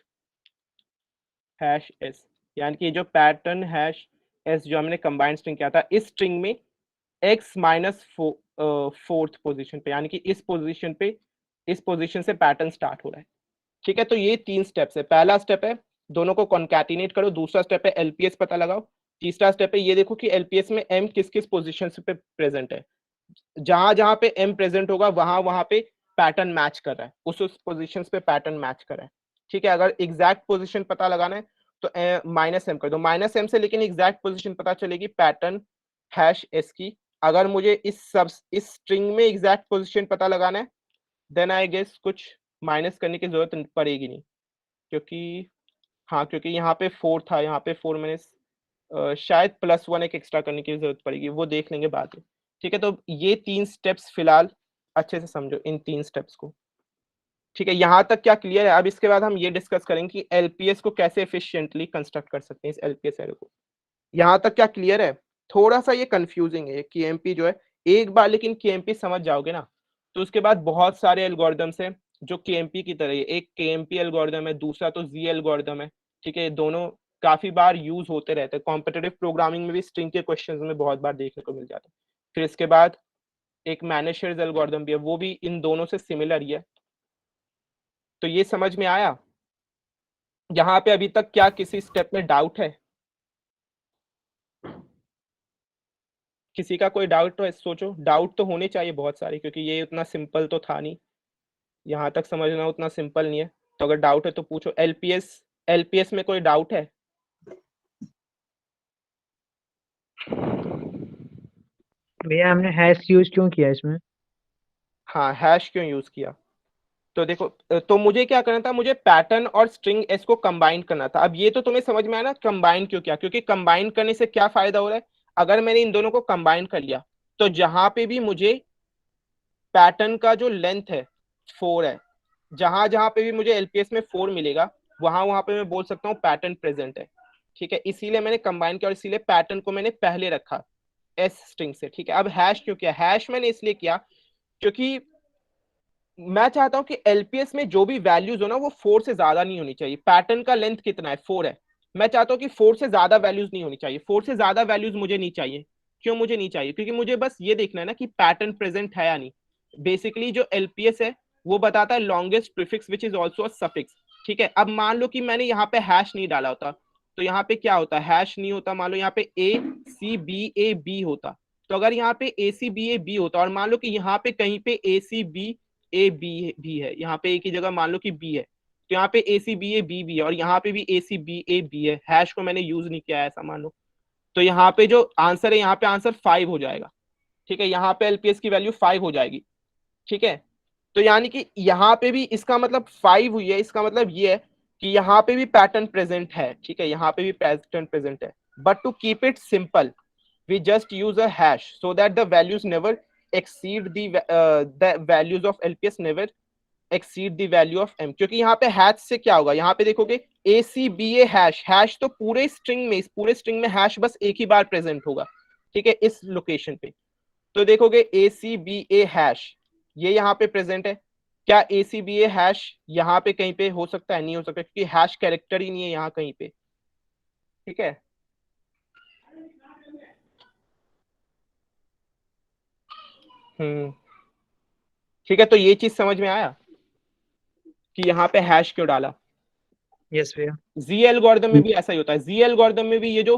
hash s, यानी कि जो पैटर्न हैश s जो हमने कंबाइंड स्ट्रिंग किया था, इस स्ट्रिंग में x माइनस 4th पोजीशन पे, यानी कि इस पोजीशन से पैटर्न स्टार्ट हो रहा है, ठीक है। तो ये 3 स्टेप्स है, पहला स्टेप है दोनों को कॉन्कैटिनेट करो, दूसरा स्टेप है LPS पता लगाओ, तीसरा स्टेप है ये देखो कि LPS में m किस किस पोजीशन पे प्रेजेंट है, जहां जहां पे m प्रेजेंट होगा वहां वहां पे पैटर्न मैच कर रहा है, उस पोजीशन पे पैटर्न मैच कर रहा है, ठीक है। अगर एग्जैक्ट पोजीशन पता लगाना है तो माइनस m कर दो, माइनस m से लेकिन एग्जैक्ट पोजीशन पता चलेगी पैटर्न हैश s की। अगर मुझे इस स्ट्रिंग में एग्जैक्ट पोजीशन पता लगाना है देन आई गेस कुछ माइनस करने की जरूरत पड़ेगी नहीं, क्योंकि हाँ, क्योंकि यहाँ पे 4 था, यहाँ पे 4 मैंने शायद +1 एक एक्स्ट्रा करने की जरूरत पड़ेगी, वो देख लेंगे बाद में, ठीक है। तो ये 3 स्टेप्स फिलहाल अच्छे से समझो, इन 3 स्टेप्स को, ठीक है। यहाँ तक क्या क्लियर है? अब इसके बाद हम ये डिस्कस करेंगे कि LPS को कैसे एफिशिएंटली कंस्ट्रक्ट कर सकते हैं, इस LPS एरे को। यहाँ तक क्या क्लियर है? थोड़ा सा ये कंफ्यूजिंग है KMP जो है, एक बार लेकिन KMP समझ जाओगे ना तो उसके बाद बहुत सारे एल्गोरिदम्स हैं जो KMP की तरह है। एक KMP एल्गोरिदम है, दूसरा तो Z एल्गोरिदम है, ठीक है। दोनों काफी बार यूज होते रहते हैं, कॉम्पिटिटिव प्रोग्रामिंग में भी स्ट्रिंग के क्वेश्चंस में बहुत बार देखने को मिल जाता है। फिर इसके बाद एक मैनेजर्स एल्गोरिदम भी है, वो भी इन दोनों से सिमिलर ही है। तो ये समझ में आया? यहाँ पे अभी तक क्या किसी स्टेप में डाउट है? किसी का कोई डाउट तो है? सोचो, डाउट तो होने चाहिए बहुत सारे, क्योंकि ये उतना सिंपल तो था नहीं, यहाँ तक समझना उतना सिंपल नहीं है। तो अगर डाउट है तो पूछो। LPS में कोई डाउट है? भैया हमने हैश यूज क्यों किया इसमें? हाँ, हैश क्यों यूज किया? तो देखो, तो मुझे क्या करना था, मुझे पैटर्न और स्ट्रिंग s को कंबाइन करना था। अब ये तो तुम्हें समझ में आया ना कंबाइन क्यों किया, क्योंकि कंबाइन करने से क्या फायदा हो रहा है, अगर मैंने इन दोनों को कंबाइन कर लिया तो जहां पे भी मुझे पैटर्न का जो लेंथ है 4 है, जहां जहां पे भी मुझे एलपीएस में 4 मिलेगा वहां वहां पे मैं बोल सकता हूँ पैटर्न प्रेजेंट है। ठीक है, इसीलिए मैंने कंबाइन किया और इसीलिए पैटर्न को मैंने पहले रखा एस स्ट्रिंग से। ठीक है, अब हैश क्यों किया? हैश मैंने इसलिए किया क्योंकि मैं चाहता हूं कि एलपीएस में जो भी वैल्यूज हो ना वो 4 से ज्यादा नहीं होनी चाहिए। पैटर्न का लेंथ कितना है? 4 है। मैं चाहता हूं कि 4 से ज्यादा वैल्यूज नहीं होनी चाहिए। 4 से ज्यादा वैल्यूज मुझे नहीं चाहिए। क्यों मुझे नहीं चाहिए? क्योंकि मुझे बस ये देखना है ना कि पैटर्न प्रेजेंट है या नहीं। बेसिकली जो एलपीएस है वो बताता है longest prefix which is also a suffix. ठीक है, अब मान लो कि मैंने यहाँ पे हैश नहीं डाला होता तो यहाँ पे क्या होता? हैश नहीं होता। मान लो यहाँ पे ए सी बी ए बी होता, तो अगर यहाँ पे ए सी बी ए बी होता और मान लो कि यहाँ पे कहीं पे ए सी बी ए बी भी है, यहाँ पे एक ही जगह मान लो कि बी है, तो यहाँ पे ए सी बी ए बी भी है और यहाँ पे भी ए सी बी ए बी है, हैश को मैंने यूज नहीं किया है ऐसा मान लो, तो यहाँ पे जो आंसर है यहाँ पे आंसर 5 हो जाएगा। ठीक है, यहाँ पे एलपीएस की वैल्यू 5 हो जाएगी। ठीक है, तो यानी कि यहाँ पे भी इसका मतलब 5 हुई है, इसका मतलब ये है कि यहाँ पे भी पैटर्न प्रेजेंट है। ठीक है, यहाँ पे भी पैटर्न प्रेजेंट है, but to keep it simple we just use a hash so that the values never exceed the values of LPS never exceed the value of M। क्योंकि यहाँ पे हैश से क्या होगा? यहाँ पे देखोगे ACBA हैश, हैश तो पूरे स्ट्रिंग में, इस पूरे स्ट्रिंग में हैश बस एक ही बार प्रेजेंट होगा। ठीक है, इस लोकेशन पे तो देखोगे ACBA हैश ये यहाँ पे प्रेजेंट है। क्या ACBA हैश यहाँ पे कहीं पे हो सकता है? नहीं हो सकता, क्योंकि हैश कैरेक्टर ही नहीं है यहाँ कहीं पे। ठीक है, ठीक है, तो ये चीज समझ में आया कि यहाँ पे हैश क्यों डाला। यस भैया। जी एल्गोरिदम में भी ऐसा ही होता है। जी एल्गोरिदम में भी ये जो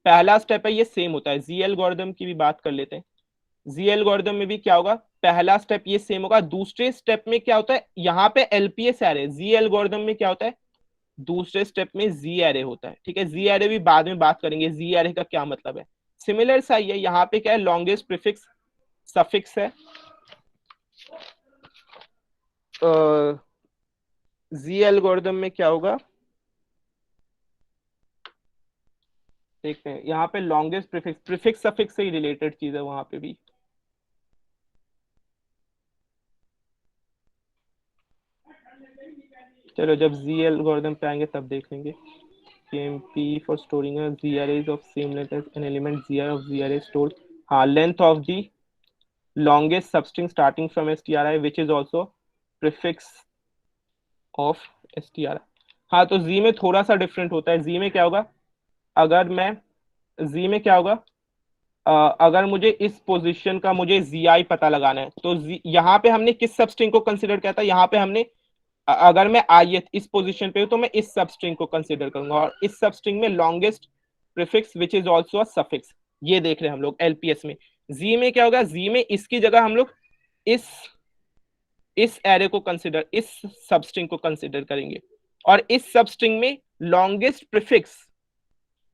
पहला स्टेप है ये सेम होता है। जी एल्गोरिदम की भी बात कर लेते हैं। जी एल्गोरिदम में भी क्या होगा? पहला स्टेप ये सेम होगा। दूसरे स्टेप में क्या होता है? यहाँ पे एलपीएस एरे। जी एल्गोरिदम में क्या होता है? दूसरे स्टेप में जी एरे होता है। ठीक है, जी एरे भी बाद में बात करेंगे, जी एरे का क्या मतलब है। सिमिलर सा ही है, यहाँ पे क्या है? लॉन्गेस्ट प्रीफिक्स सफिक्स है। जी एल्गोरिदम में क्या होगा देखते हैं। यहाँ पे लॉन्गेस्ट प्रीफिक्स, प्रीफिक्स सफिक्स से ही रिलेटेड चीज है वहां पे भी। चलो जब जी एल्गोरिदम पे आएंगे तब देख लेंगे। PMP for storing a Z arrays of same length as an element ZR of Z array stored, हाँ, length of the longest substring starting from stri which is also prefix of stri। हाँ, तो Z में थोड़ा सा different होता है। Z में क्या होगा? अगर मैं Z में क्या होगा? अगर मुझे इस पोजीशन का मुझे ZI पता लगाना है तो यहाँ पे हमने किस सबस्ट्रिंग को कंसिडर किया था? यहाँ पे हमने अगर मैं ith इस पोजीशन पे हूं तो मैं इस सबस्ट्रिंग को कंसिडर करूंगा और इस सबस्ट्रिंग में longest prefix which is also a suffix, ये देख रहे हैं हम लोग एलपीएस में। जी में क्या होगा? जी में इसकी जगह हम लोग इस एरे को कंसिडर, इस सबस्ट्रिंग को कंसिडर करेंगे और इस सबस्ट्रिंग में longest prefix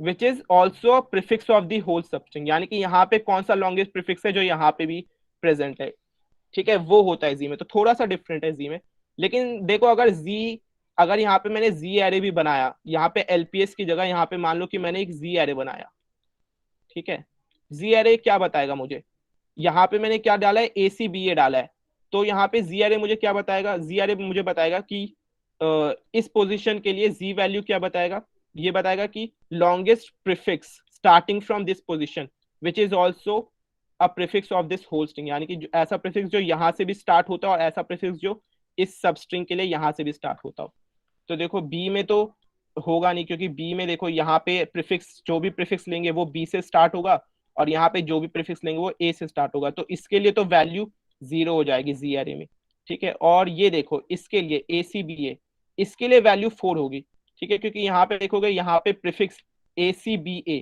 which is also prefix of the whole substring, यानी कि यहाँ पे कौन सा लॉन्गेस्ट प्रीफिक्स है जो यहाँ पे भी प्रेजेंट है। ठीक है, वो होता है जी में। तो थोड़ा सा डिफरेंट है जी में। लेकिन देखो अगर यहाँ पे मैंने जी एरे भी बनाया, यहाँ पे एलपीएस की जगह यहाँ पे मान लो कि मैंने एक जी एरे बनाया। ठीक है, जी एरे क्या बताएगा मुझे? यहाँ पे मैंने क्या डाला है? ACBA डाला है, तो यहाँ पे जी एरे मुझे क्या बताएगा? जी एरे मुझे बताएगा कि इस पोजीशन के लिए जी वैल्यू क्या बताएगा? ये बताएगा कि longest prefix starting from this position which is also a prefix of this whole string, यानी कि ऐसा प्रीफिक्स जो यहाँ से भी स्टार्ट होता है और ऐसा प्रीफिक्स जो इस सबस्ट्रिंग के लिए यहाँ से भी स्टार्ट होता हो। तो देखो बी में तो होगा नहीं, क्योंकि बी में देखो यहाँ पे प्रीफिक्स, जो भी प्रीफिक्स लेंगे वो बी से स्टार्ट होगा और यहाँ पे जो भी प्रीफिक्स लेंगे वो ए से स्टार्ट होगा, तो इसके लिए तो वैल्यू 0 हो जाएगी जी एरे में। ठीक है, और ये देखो इसके लिए ACBA, इसके लिए वैल्यू 4 होगी। ठीक है, क्योंकि यहाँ पे देखोगे यहाँ पे प्रीफिक्स ACBA,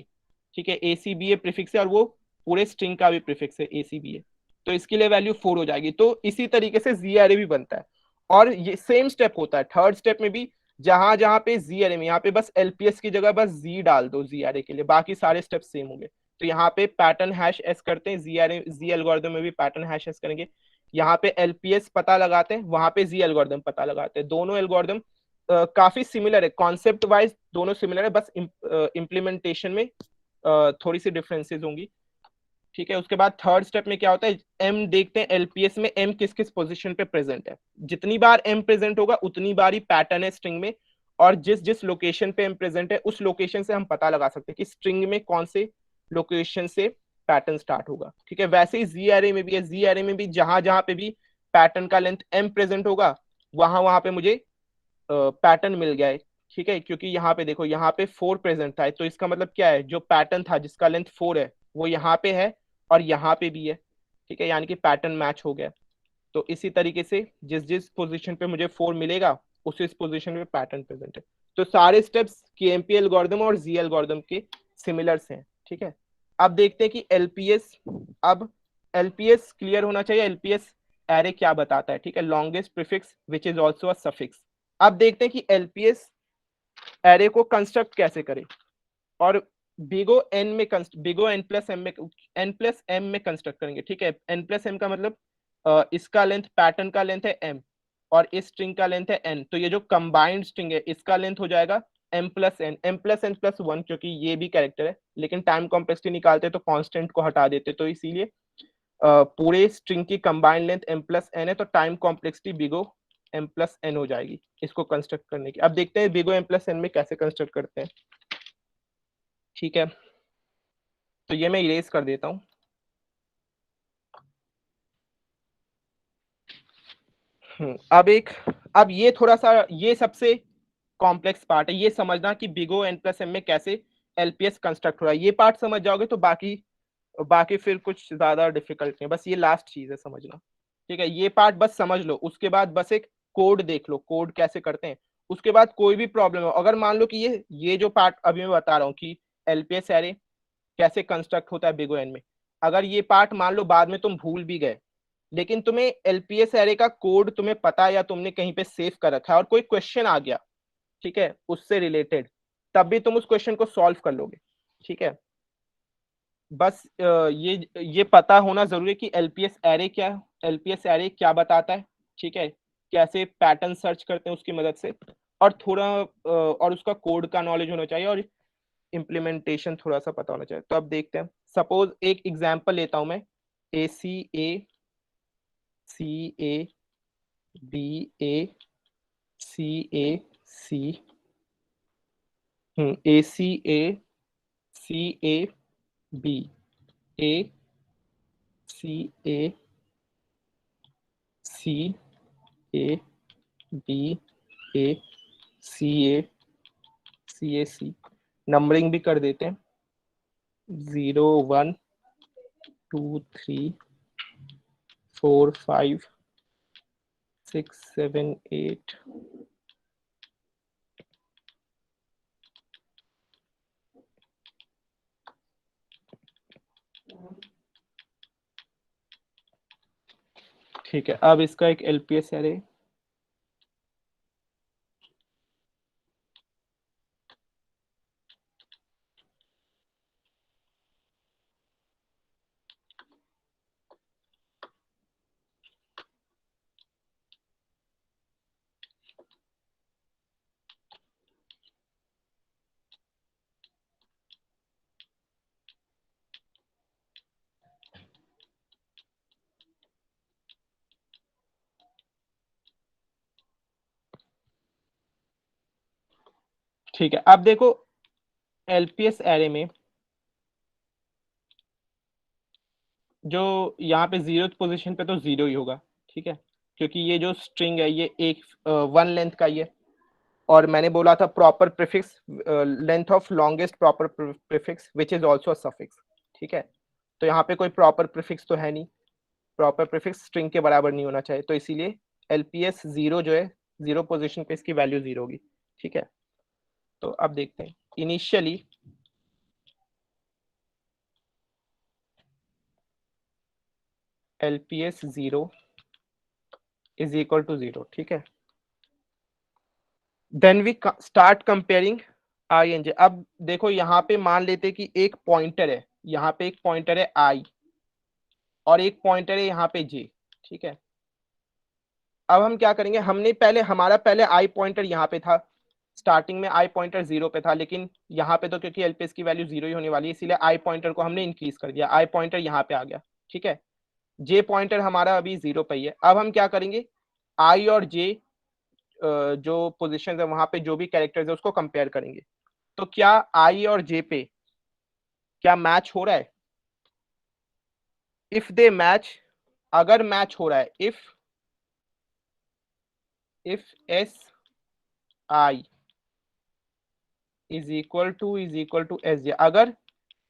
ठीक है, ACBA प्रीफिक्स है और वो पूरे स्ट्रिंग का भी प्रीफिक्स है ACBA, तो इसके लिए वैल्यू 4 हो जाएगी। तो इसी तरीके से जी एरे भी बनता है और ये सेम स्टेप होता है थर्ड स्टेप में भी। जहां जहां पे जी एरे में यहाँ पे बस एलपीएस की जगह बस जी डाल दो जी एरे के लिए, बाकी सारे स्टेप सेम होंगे। तो यहाँ पे पैटर्न हैश एस करते हैं, जी एल्गोरिदम में भी पैटर्न हैश एस करेंगे। यहाँ पे एलपीएस पता लगाते हैं, वहां पे जी एल्गोरिदम पता लगाते हैं। दोनों एल्गोरिदम काफी सिमिलर है, कॉन्सेप्ट वाइज दोनों सिमिलर है, बस इम्प्लीमेंटेशन में थोड़ी सी डिफरेंसेस होंगी। ठीक है। उसके बाद थर्ड स्टेप में क्या होता है, एम देखते हैं एलपीएस में एम किस किस पोजीशन पे प्रेजेंट है। जितनी बार एम प्रेजेंट होगा उतनी बार ही पैटर्न है स्ट्रिंग में, और जिस जिस लोकेशन पे एम प्रेजेंट है उस लोकेशन से हम पता लगा सकते हैं कि स्ट्रिंग में कौन से लोकेशन से पैटर्न स्टार्ट होगा। ठीक है। वैसे ही जी एरे में भी है, जी एरे में भी जहां जहां पे भी पैटर्न का लेंथ एम प्रेजेंट होगा वहां वहां पे मुझे पैटर्न मिल गया है। ठीक है, क्योंकि यहाँ पे देखो यहाँ पे 4 प्रेजेंट था, तो इसका मतलब क्या है, जो पैटर्न था जिसका लेंथ 4 है वो यहाँ पे है और यहाँ पे भी है। ठीक है, यानी कि पैटर्न मैच हो गया। तो इसी तरीके से जिस जिस पोजीशन पे मुझे 4 मिलेगा उस पोजीशन पे पैटर्न प्रेजेंट है। तो सारे स्टेप्स केएमपी एल्गोरिथम और जी एल्गोरिथम के सिमिलर्स हैं। ठीक है। अब देखते हैं कि एलपीएस, अब एलपीएस क्लियर होना चाहिए, एलपीएस एरे क्या बताता है। ठीक है, longest prefix which is also a suffix. अब देखते हैं कि एलपीएस एरे को कंस्ट्रक्ट कैसे करें, और बिगो एन में बिगो एन प्लस एम में कंस्ट्रक्ट करेंगे। ठीक है, एन प्लस एम का मतलब इसका लेंथ, पैटर्न का लेंथ है एम और इस स्ट्रिंग का लेंथ है एन, तो ये जो कंबाइंड स्ट्रिंग है इसका लेंथ हो जाएगा M plus N plus one, क्योंकि ये भी कैरेक्टर है, लेकिन टाइम कॉम्प्लेक्सिटी निकालते तो कांस्टेंट को हटा देते, तो इसीलिए पूरे स्ट्रिंग की combined length M plus N है, तो time complexity big O M plus N हो जाएगी इसको कंस्ट्रक्ट करने की। अब देखते हैं बिगो एम प्लस एन में कैसे कंस्ट्रक्ट करते हैं। ठीक है, तो ये मैं इरेज कर देता हूं। अब ये थोड़ा सा, ये सबसे कॉम्प्लेक्स पार्ट है, ये समझना कि बिगो एन प्लस एम में कैसे एलपीएस कंस्ट्रक्ट हो रहा है। ये पार्ट समझ जाओगे तो बाकी बाकी फिर कुछ ज्यादा डिफिकल्ट नहीं, बस ये लास्ट चीज है समझना। ठीक है, ये पार्ट बस समझ लो, उसके बाद बस एक कोड देख लो, कोड कैसे करते हैं। उसके बाद कोई भी प्रॉब्लम हो, अगर मान लो कि ये जो पार्ट अभी मैं बता रहा हूँ कि एलपीएस एरे कैसे कंस्ट्रक्ट होता है बिगो एन में, अगर ये पार्ट मान लो बाद में तुम भूल भी गए, लेकिन तुम्हें एलपीएस एरे का कोड तुम्हें पता है या तुमने कहीं पे सेव कर रखा है और कोई क्वेश्चन आ गया, ठीक है, उससे रिलेटेड, तब भी तुम उस क्वेश्चन को सॉल्व कर लोगे। ठीक है, बस ये पता होना जरूरी है कि एलपीएस एरे क्या बताता है। ठीक है, कैसे पैटर्न सर्च करते हैं उसकी मदद से, और थोड़ा और उसका कोड का नॉलेज होना चाहिए और इम्प्लीमेंटेशन थोड़ा सा पता होना चाहिए। तो अब देखते हैं, सपोज एक एग्जांपल लेता हूं मैं, A C A B A C A C A C A B A C A C A B A C A C. Numbering भी कर देते हैं, 0 1 2 3 4 5 6 7 8। ठीक है, अब इसका एक एलपीएस एरे, ठीक है। अब देखो एलपीएस एरे में जो यहाँ पे 0th पोजीशन पे तो 0 ही होगा। ठीक है, क्योंकि ये जो स्ट्रिंग है ये एक 1 लेंथ का ही है, और मैंने बोला था proper prefix, length of longest proper prefix which is also a suffix. ठीक है, तो यहाँ पे कोई प्रॉपर प्रीफिक्स तो है नहीं, प्रॉपर प्रीफिक्स स्ट्रिंग के बराबर नहीं होना चाहिए, तो इसीलिए एलपीएस 0 जो है, 0 पोजीशन पे इसकी वैल्यू 0 होगी। ठीक है, तो अब देखते हैं initially LPS 0 is equal to 0। ठीक है, then we start comparing I and J. अब देखो यहाँ पे मान लेते कि एक पॉइंटर है, यहाँ पे एक पॉइंटर है आई और एक पॉइंटर है यहाँ पे जे। ठीक है, अब हम क्या करेंगे, हमने पहले हमारा पहले आई पॉइंटर यहाँ पे था, स्टार्टिंग में आई पॉइंटर 0 पे था, लेकिन यहाँ पे तो क्योंकि एलपीएस की वैल्यू 0 ही होने वाली है, इसीलिए आई पॉइंटर को हमने इंक्रीज कर दिया, आई पॉइंटर यहाँ पे आ गया। ठीक है, जे पॉइंटर हमारा अभी 0 पे ही है। अब हम क्या करेंगे, आई और जे जो पोजीशन है वहां पे जो भी कैरेक्टर्स है उसको कंपेयर करेंगे। तो क्या आई और जे पे क्या मैच हो रहा है? इफ दे मैच, अगर मैच हो रहा है, if S I is equal to S J, अगर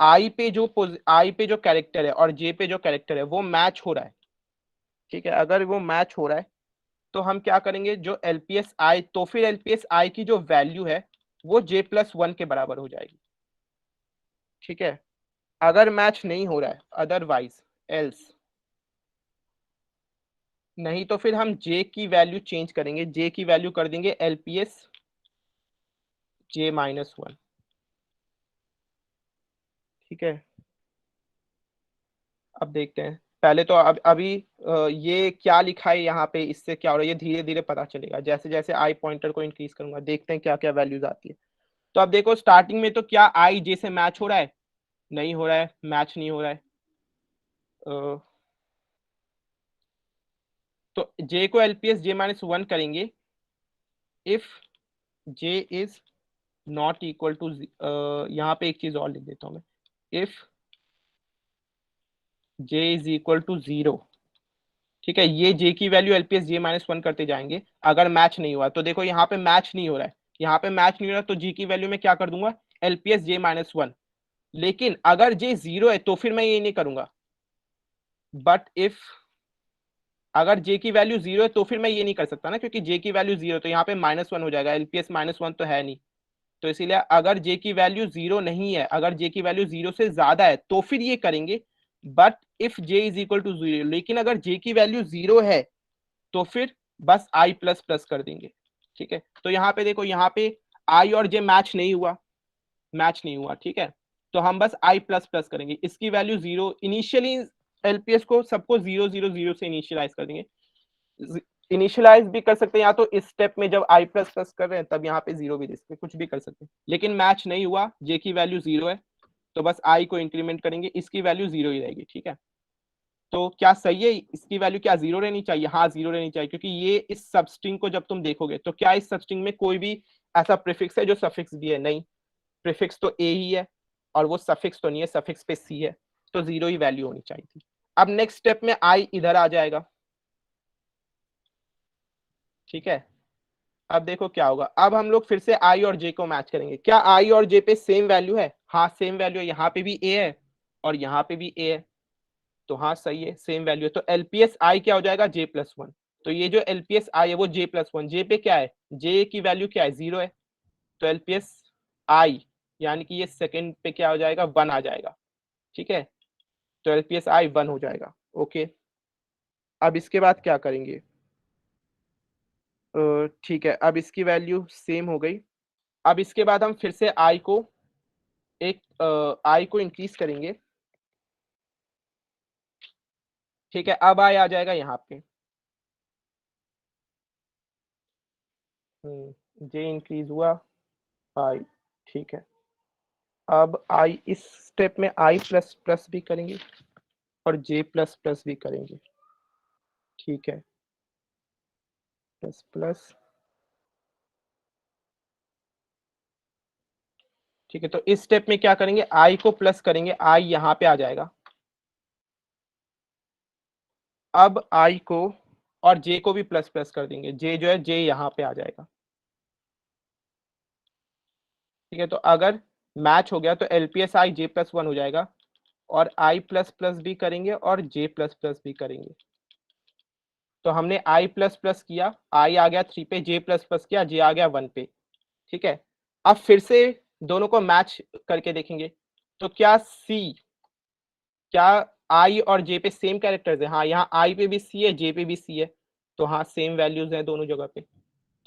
आई पे जो कैरेक्टर है और जे पे जो कैरेक्टर है वो मैच हो रहा है, ठीक है, अगर वो मैच हो रहा है तो हम क्या करेंगे, जो एलपीएस आई, तो फिर एलपीएस आई की जो वैल्यू है वो j+1 के बराबर हो जाएगी। ठीक है, अगर मैच नहीं हो रहा है, अदरवाइज एल्स, नहीं तो फिर हम j की वैल्यू चेंज करेंगे, j की वैल्यू कर देंगे एलपीएस j-1। ठीक है, अब देखते हैं, पहले तो अभी ये क्या लिखा है यहाँ पे, इससे क्या हो रहा है ये धीरे धीरे पता चलेगा, जैसे जैसे आई पॉइंटर को इंक्रीज करूंगा देखते हैं क्या क्या वैल्यूज आती है। तो अब देखो स्टार्टिंग में तो क्या आई जे से मैच हो रहा है? नहीं हो रहा है, मैच नहीं हो रहा है। तो जे को एलपीएस j-1 करेंगे if J is not equal to, यहाँ पे एक चीज और लिख देता हूं मैं, if J is equal to 0। ठीक है, ये जे की वैल्यू एलपीएस j-1 करते जाएंगे, अगर मैच नहीं हुआ तो देखो यहाँ पे मैच नहीं हो रहा है, यहाँ पे मैच नहीं हो रहा तो जी की वैल्यू में क्या कर दूंगा, एलपीएस j-1। लेकिन अगर जे 0 है तो फिर मैं ये नहीं करूंगा, बट इफ अगर जे की वैल्यू 0 है तो फिर मैं ये नहीं कर सकता ना, क्योंकि जे की वैल्यू 0 तो यहाँ पे -1 हो जाएगा, एलपीएस -1 तो है नहीं। तो इसीलिए अगर जे की वैल्यू 0 नहीं है, अगर जे की वैल्यू 0 से ज्यादा है तो फिर ये करेंगे, but if J is equal to 0, लेकिन अगर जे की वैल्यू 0 है तो फिर बस आई प्लस प्लस कर देंगे। ठीक है, तो यहाँ पे देखो, यहाँ पे आई और जे मैच नहीं हुआ, ठीक है, तो हम बस आई प्लस प्लस करेंगे, इसकी वैल्यू 0 इनिशियली, एलपीएस को सबको 0 0 0 से इनिशियलाइज कर देंगे, इनिशियलाइज भी कर सकते हैं या तो इस स्टेप में जब आई प्लस प्लस कर रहे हैं तब यहाँ पे 0 भी दे सकते हैं, कुछ भी कर सकते हैं, लेकिन मैच नहीं हुआ, जे की वैल्यू 0 है तो बस आई को इंक्रीमेंट करेंगे, इसकी वैल्यू 0 ही रहेगी। ठीक है, तो क्या सही है, इसकी वैल्यू क्या 0 रहनी चाहिए? हाँ 0 रहनी चाहिए, क्योंकि ये इस सबस्ट्रिंग को जब तुम देखोगे तो क्या इस सबस्ट्रिंग में कोई भी ऐसा प्रीफिक्स है जो सफिक्स भी है? नहीं, प्रीफिक्स तो ए ही है और वो सफिक्स तो नहीं है, सफिक्स पे सी है, तो 0 ही वैल्यू होनी चाहिए थी। अब नेक्स्ट स्टेप में आई इधर आ जाएगा। ठीक है, अब देखो क्या होगा, अब हम लोग फिर से आई और जे को मैच करेंगे, क्या आई और जे पे सेम वैल्यू है? हाँ सेम वैल्यू है, यहाँ पे भी ए है और यहाँ पे भी ए है, तो हाँ सही है, सेम वैल्यू है, तो एलपीएस आई क्या हो जाएगा, j+1। तो ये जो एलपीएस आई है वो j+1, जे पे क्या है, जे की वैल्यू क्या है, 0 है, तो एलपीएस आई यानी कि ये सेकंड पे क्या हो जाएगा, 1 आ जाएगा। ठीक है, तो एलपीएस आई 1 हो जाएगा। ओके, अब इसके बाद क्या करेंगे, ठीक है, अब इसकी वैल्यू सेम हो गई। अब इसके बाद हम फिर से आई को इंक्रीज करेंगे। ठीक है, अब आई आ जाएगा यहाँ पे, जे इंक्रीज हुआ आई। ठीक है, अब आई इस स्टेप में आई प्लस प्लस भी करेंगे और जे प्लस प्लस भी करेंगे। ठीक है, प्लस प्लस। ठीक है, तो इस स्टेप में क्या करेंगे, आई को प्लस करेंगे, आई यहाँ पे आ जाएगा। अब आई को और जे को भी प्लस प्लस कर देंगे, जे जो है जे यहाँ पे आ जाएगा। ठीक है, तो अगर मैच हो गया तो एलपीएस आई j+1 हो जाएगा, और आई प्लस प्लस भी करेंगे और जे प्लस प्लस भी करेंगे। तो हमने आई प्लस प्लस किया, आई आ गया 3 पे, जे प्लस प्लस किया, जे आ गया 1 पे। ठीक है, अब फिर से दोनों को मैच करके देखेंगे, तो क्या क्या आई और जे पे सेम कैरेक्टर्स है? हाँ, यहाँ आई पे भी सी है, जे पे भी सी है, तो हाँ सेम वैल्यूज है दोनों जगह पे।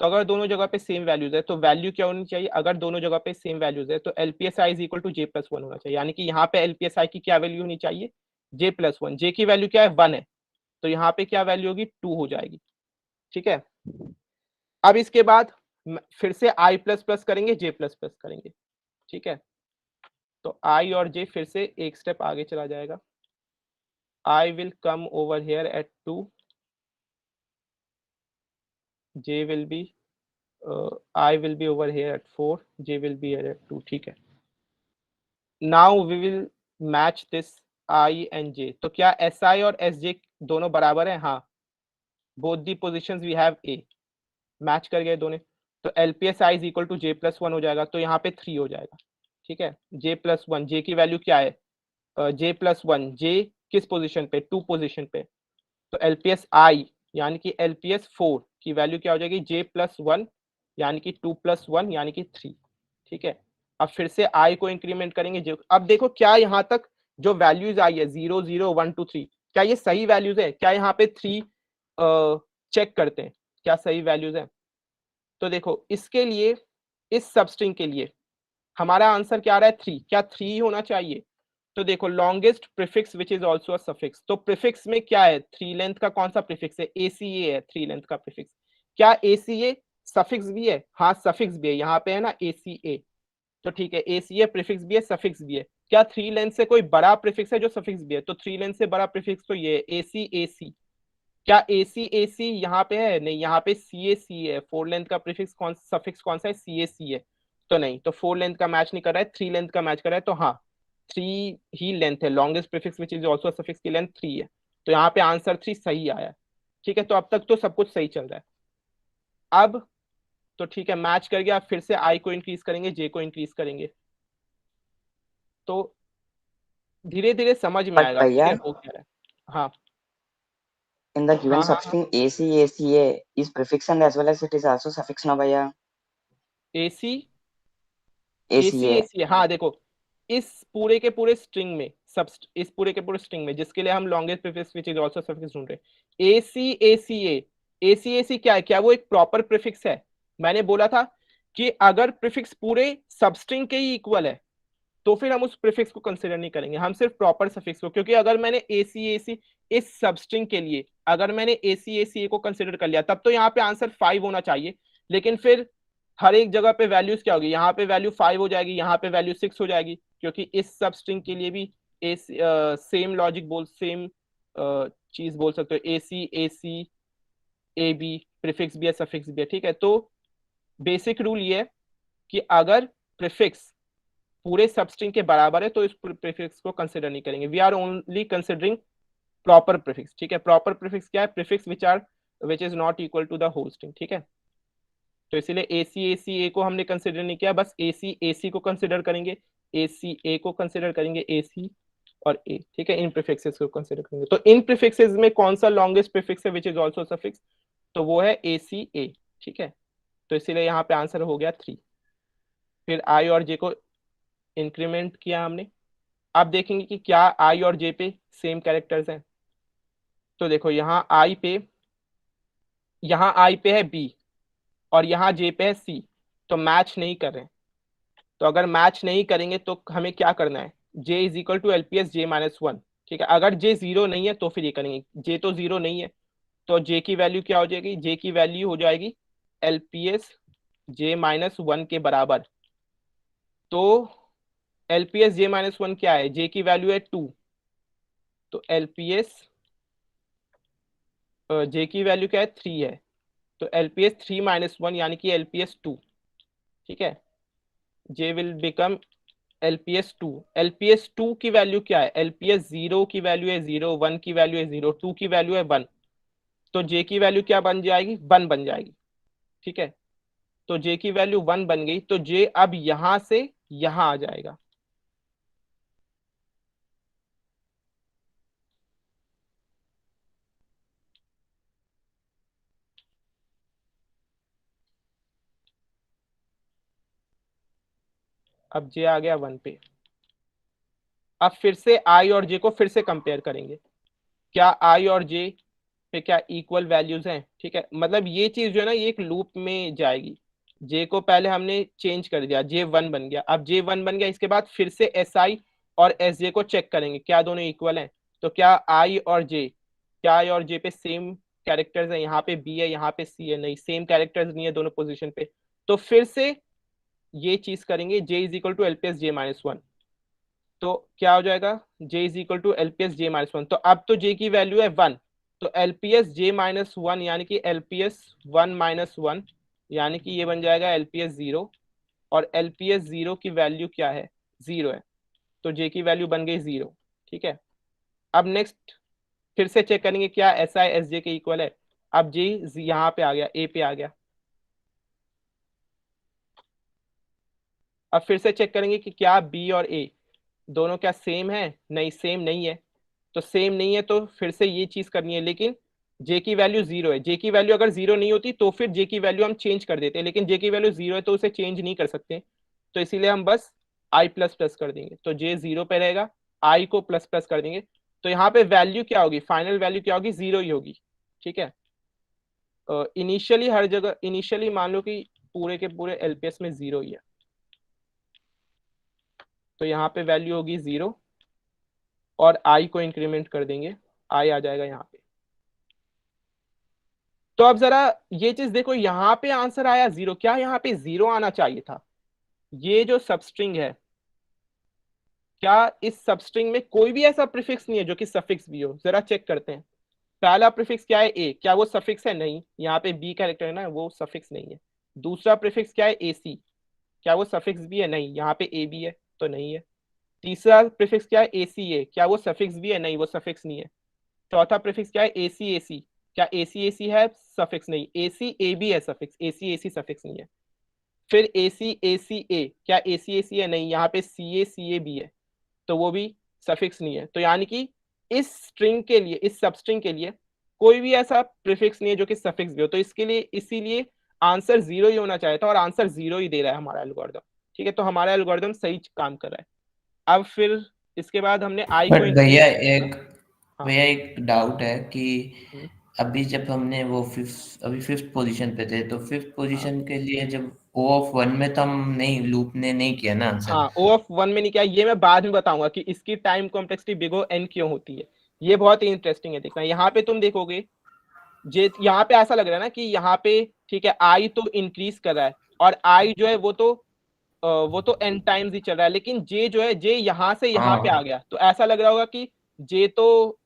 तो अगर दोनों जगह पे सेम वैल्यूज है तो वैल्यू क्या होनी चाहिए, अगर दोनों जगह पे सेम वैल्यूज है तो एलपीएसआई इज इक्वल टू j+1 होना चाहिए, यानी कि यहाँ पे एलपीएसआई की क्या वैल्यू होनी चाहिए, j+1। जे की वैल्यू क्या है, 1 है, तो यहाँ पे क्या वैल्यू होगी, 2 हो जाएगी। ठीक है, अब इसके बाद फिर से आई प्लस प्लस करेंगे, जे प्लस प्लस करेंगे, ठीक है। तो आई और जे फिर से एक स्टेप आगे चला जाएगा। I will come over here eight 2, J will be I will be over here at 4, J will be here at 2, ठीक है। Now we will match this I and J। तो क्या SI और SJ दोनों बराबर हैं? हाँ, both the positions we have A, match कर गए दोनों। तो LPSI is equal to J plus 1 हो जाएगा, तो यहाँ पे 3 हो जाएगा, ठीक है। J plus 1, J की वैल्यू क्या है? J plus 1, J किस पोजीशन पे? 2 पोजीशन पे। तो LPSI यानी कि LPS 4 की वैल्यू क्या हो जाएगी? J plus 1 यानी कि 2 plus 1 यानी कि 3, ठीक है। अब फिर से I को इंक्रीमेंट करेंगे। जो अब देखो क्या यहाँ तक जो वैल्यूज आई है 0 0 1 2 3, क्या ये सही वैल्यूज है? क्या यहाँ पे 3 चेक करते हैं क्या सही वैल्यूज है? तो देखो इसके लिए, इस सबस्ट्रिंग के लिए हमारा आंसर क्या आ रहा है? 3। क्या 3 होना चाहिए? तो देखो longest prefix which is also a suffix, तो प्रीफिक्स में क्या है? 3 लेंथ का कौन सा प्रीफिक्स है? ACA है 3 लेंथ का प्रीफिक्स। क्या ACA सफिक्स भी है? हाँ सफिक्स भी है, यहाँ पे है ना ACA, तो ठीक है ACA प्रीफिक्स भी है, सफिक्स भी है। क्या 3 लेंथ से कोई बड़ा प्रीफिक्स है जो सफिक्स भी है? तो 3 लेंथ से बड़ा प्रीफिक्स तो ये है ACAC। क्या ACAC यहाँ पे है? नहीं, यहाँ पे CAC है। 4 लेंथ का प्रीफिक्स कौन सफिक्स कौन सा है? CAC है। तो नहीं, तो 4 लेंथ का मैच नहीं कर रहा है, 3 लेंथ का मैच कर रहा है। तो हाँ 3 ही लेंथ है, longest prefix which is also suffix की लेंथ 3 है। तो यहाँ पे आंसर 3 सही आया, ठीक है। तो अब तक तो सब कुछ सही चल रहा है। अब तो ठीक है, मैच कर गया। फिर से आई को इंक्रीज करेंगे, जे को इंक्रीज करेंगे, तो धीरे धीरे समझ में But आएगा, ठीक भैया, है हो क्या रहा है। हाँ in the given हाँ हाँ substring ACACA is prefix and as well as it is also suffix ना भैया? AC ACA ACAC, हाँ देखो इस पूरे के पूरे स्ट्रिंग में, सब इस पूरे के पूरे स्ट्रिंग में जिसके लिए हम longest prefix which is also suffix ढूंढ रहे हैं, ACAC क्या है? क्या वो एक प्रॉपर प्रीफिक्स है? मैंने बोला था कि अगर प्रीफिक्स पूरे सबस्ट्रिंग के ही इक्वल है तो फिर हम उस प्रीफिक्स को कंसीडर नहीं करेंगे, हम सिर्फ प्रॉपर सफिक्स को। क्योंकि अगर मैंने ACAC इस सबस्ट्रिंग के लिए, अगर मैंने ACACA को कंसीडर कर लिया तब तो यहाँ पे आंसर 5 होना चाहिए। लेकिन फिर हर एक जगह पे वैल्यूज क्या होगी? यहाँ पे वैल्यू 5 हो जाएगी, यहाँ पे वैल्यू 6 हो जाएगी, क्योंकि इस सबस्ट्रिंग के लिए भी सेम लॉजिक बोल, सेम चीज बोल सकते हो, ACAC AB प्रीफिक्स भी है सफिक्स भी है, ठीक है। तो बेसिक रूल ये है कि अगर प्रीफिक्स पूरे सबस्ट्रिंग के बराबर है तो इस प्रीफिक्स को कंसीडर नहीं करेंगे। We are only considering proper prefix, ठीक है। प्रॉपर प्रीफिक्स क्या है? Prefix which is not equal to the whole string, ठीक है। तो इसीलिए ACACA को हमने कंसीडर नहीं किया, बस ACAC को कंसीडर करेंगे, ACA को कंसीडर करेंगे, AC और A, ठीक है। इन प्रीफिक्सेस को कंसीडर करेंगे। तो इन प्रीफिक्सेस में कौन सा लॉन्गेस्ट प्रीफिक्स है विच इज आल्सो सफिक्स? तो वो है ACA, ठीक है। तो इसीलिए यहाँ पे आंसर हो गया 3। फिर I और J को इंक्रीमेंट किया हमने। आप देखेंगे कि क्या आई और जे पे सेम कैरेक्टर्स हैं। तो देखो यहाँ आई पे है बी और यहाँ जे पे है सी, तो मैच नहीं कर रहे हैं। तो अगर मैच नहीं करेंगे तो हमें क्या करना है? J is equal to LPS J minus 1, ठीक है। अगर जे 0 नहीं है तो फिर ये करेंगे, जे तो 0 नहीं है तो जे की वैल्यू क्या हो जाएगी? जे की वैल्यू हो जाएगी LPS J माइनस 1 के बराबर। तो LPS J माइनस 1 क्या है? जे की वैल्यू है 2, तो LPS जे की वैल्यू क्या है? 3 है, तो LPS 3 माइनस 1 यानी कि LPS 2, ठीक है। जे विल बिकम LPS 2। LPS 2 की वैल्यू क्या है? LPS 0 की वैल्यू है 0, 1 की वैल्यू है 0, 2 की वैल्यू है 1, तो जे की वैल्यू क्या बन जाएगी? 1 बन जाएगी, ठीक है। तो जे की वैल्यू 1 बन गई, तो जे अब यहां से यहां आ जाएगा। अब जे आ गया 1 पे। अब फिर से आई और जे को फिर से कंपेयर करेंगे, क्या आई और जे पे क्या इक्वल वैल्यूज हैं, ठीक है। मतलब ये चीज जो है ना ये एक लूप में जाएगी। जे को पहले हमने चेंज कर दिया, J1 बन गया। अब J1 बन गया, इसके बाद फिर से SI और SJ को चेक करेंगे क्या दोनों इक्वल हैं। तो क्या आई और जे, क्या आई और जे पे सेम कैरेक्टर्स है? यहाँ पे B है, यहाँ पे C है, नहीं सेम कैरेक्टर्स नहीं है दोनों पोजीशन पे। तो फिर से ये चीज करेंगे, j is equal to LPS j minus one. तो क्या हो जाएगा, j is equal to LPS j minus one. तो अब तो j की वैल्यू है 1, तो एलपीएस j माइनस वन यानी कि एलपीएस 1 माइनस वन यानी कि ये बन जाएगा एलपीएस 0, और एलपीएस 0 की वैल्यू क्या है, 0 है, तो j की वैल्यू बन गई 0। ठीक है, अब नेक्स्ट फिर से चेक करेंगे क्या एस आई एस जे के इक्वल है। अब j यहाँ पे आ गया, a पे आ गया। अब फिर से चेक करेंगे कि क्या b और a दोनों क्या सेम है, नहीं सेम नहीं है। तो सेम नहीं है तो फिर से ये चीज करनी है, लेकिन j की वैल्यू 0 है। j की वैल्यू अगर 0 नहीं होती तो फिर j की वैल्यू हम चेंज कर देते हैं, लेकिन j की वैल्यू 0 है तो उसे चेंज नहीं कर सकते, तो इसीलिए हम बस i प्लस प्लस कर देंगे। तो j 0 पे रहेगा, i को प्लस प्लस कर देंगे, तो यहाँ पे वैल्यू क्या होगी, फाइनल वैल्यू क्या होगी, 0 ही होगी। ठीक है, इनिशियली हर जगह, इनिशियली मान लो कि पूरे के पूरे एलपीएस में 0 ही है, तो यहाँ पे वैल्यू होगी 0, और i को इंक्रीमेंट कर देंगे, i आ जाएगा यहाँ पे। तो अब जरा ये चीज देखो, यहाँ पे आंसर आया 0, क्या यहाँ पे 0 आना चाहिए था। ये जो सबस्ट्रिंग है, क्या इस सबस्ट्रिंग में कोई भी ऐसा प्रीफिक्स नहीं है जो कि सफिक्स भी हो, जरा चेक करते हैं। पहला प्रीफिक्स क्या है, a, क्या वो सफिक्स है, नहीं। यहाँ पे b कैरेक्टर है ना, वो सफिक्स नहीं है। दूसरा प्रीफिक्स क्या है, ac, क्या वो सफिक्स भी है, नहीं। यहाँ पे a भी है तो नहीं है। तीसरा प्रीफिक्स क्या है, aca, क्या वो सफिक्स भी है, नहीं, वो सफिक्स नहीं है। चौथा प्रीफिक्स क्या है, acac, क्या acac है, सफिक्स नहीं। acab है सफिक्स, acac सफिक्स नहीं है। फिर acaca, क्या acac है, नहीं। यहाँ पे cacab है तो वो भी सफिक्स नहीं है। तो यानी कि इस स्ट्रिंग के लिए, इस सबस्ट्रिंग के लिए कोई भी ऐसा प्रीफिक्स नहीं है जो कि सफिक्स भी हो, तो इसके लिए इसीलिए आंसर 0 ही होना चाहिए था, और आंसर 0 ही दे रहा है हमारा एल्गोरिदम। ठीक है, तो हमारा एल्गोरिदम सही काम कर रहा है। अब फिर इसके बाद हमने आई को बट भैया इंक्रीमेंट। एक हाँ। भैया एक डाउट है कि हम्म, अभी जब हमने वो फिफ्थ पोजीशन पे थे, तो फिफ्थ हाँ पोजीशन के लिए जब ओ ऑफ वन में तो हम नहीं, लूप ने नहीं किया ना आंसर। हाँ, ओ ऑफ वन में नहीं किया, ये मैं बाद में बताऊंगा कि इसकी time complexity big O N क्यों होती है। ये बहुत ही इंटरेस्टिंग है, देखना यहाँ पे तुम देखोगे, जे यहाँ पे ऐसा लग रहा है ना कि यहाँ पे ठीक है आई तो इंक्रीज कर रहा है, और आई जो है वो तो एन टाइम्स ही चल रहा है, लेकिन जे जो है, जे यहाँ से यहाँ पे आ हाँ गया, तो ऐसा लग रहा होगा कि जे तो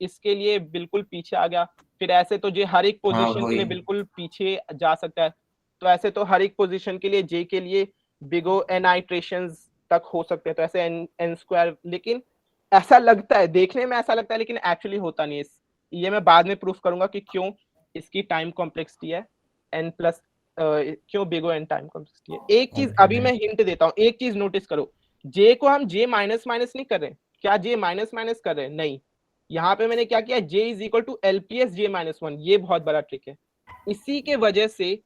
इसके लिए बिल्कुल पीछे आ गया। फिर ऐसे तो जे हर एक हाँ पोजीशन के वही। लिए बिल्कुल पीछे जा सकता है, तो ऐसे तो हर एक पोजीशन के लिए जे के लिए बिगो एन आइट्रेशंस तक हो सकते हैं, तो ऐसे एन एन स्क्वायर। लेकिन ऐसा लगता है, देखने में ऐसा लगता है, लेकिन एक्चुअली होता नहीं है। ये मैं बाद में प्रूफ करूंगा कि क्यों इसकी टाइम कॉम्प्लेक्सिटी है एन प्लस, क्यों बिगो एन टाइम कॉम्प्लेक्सिटी है। एक चीज ओके अभी मैं हिंट देता हूँ, एक चीज नोटिस करो, जे को हम जे माइनस माइनस नहीं कर रहे। क्या जे माइनस माइनस कर रहे हैं, नहीं। यहाँ पे मैंने क्या किया, J is equal to LPS J minus one, ये बहुत बड़ा ट्रिक है। इसी के वजह से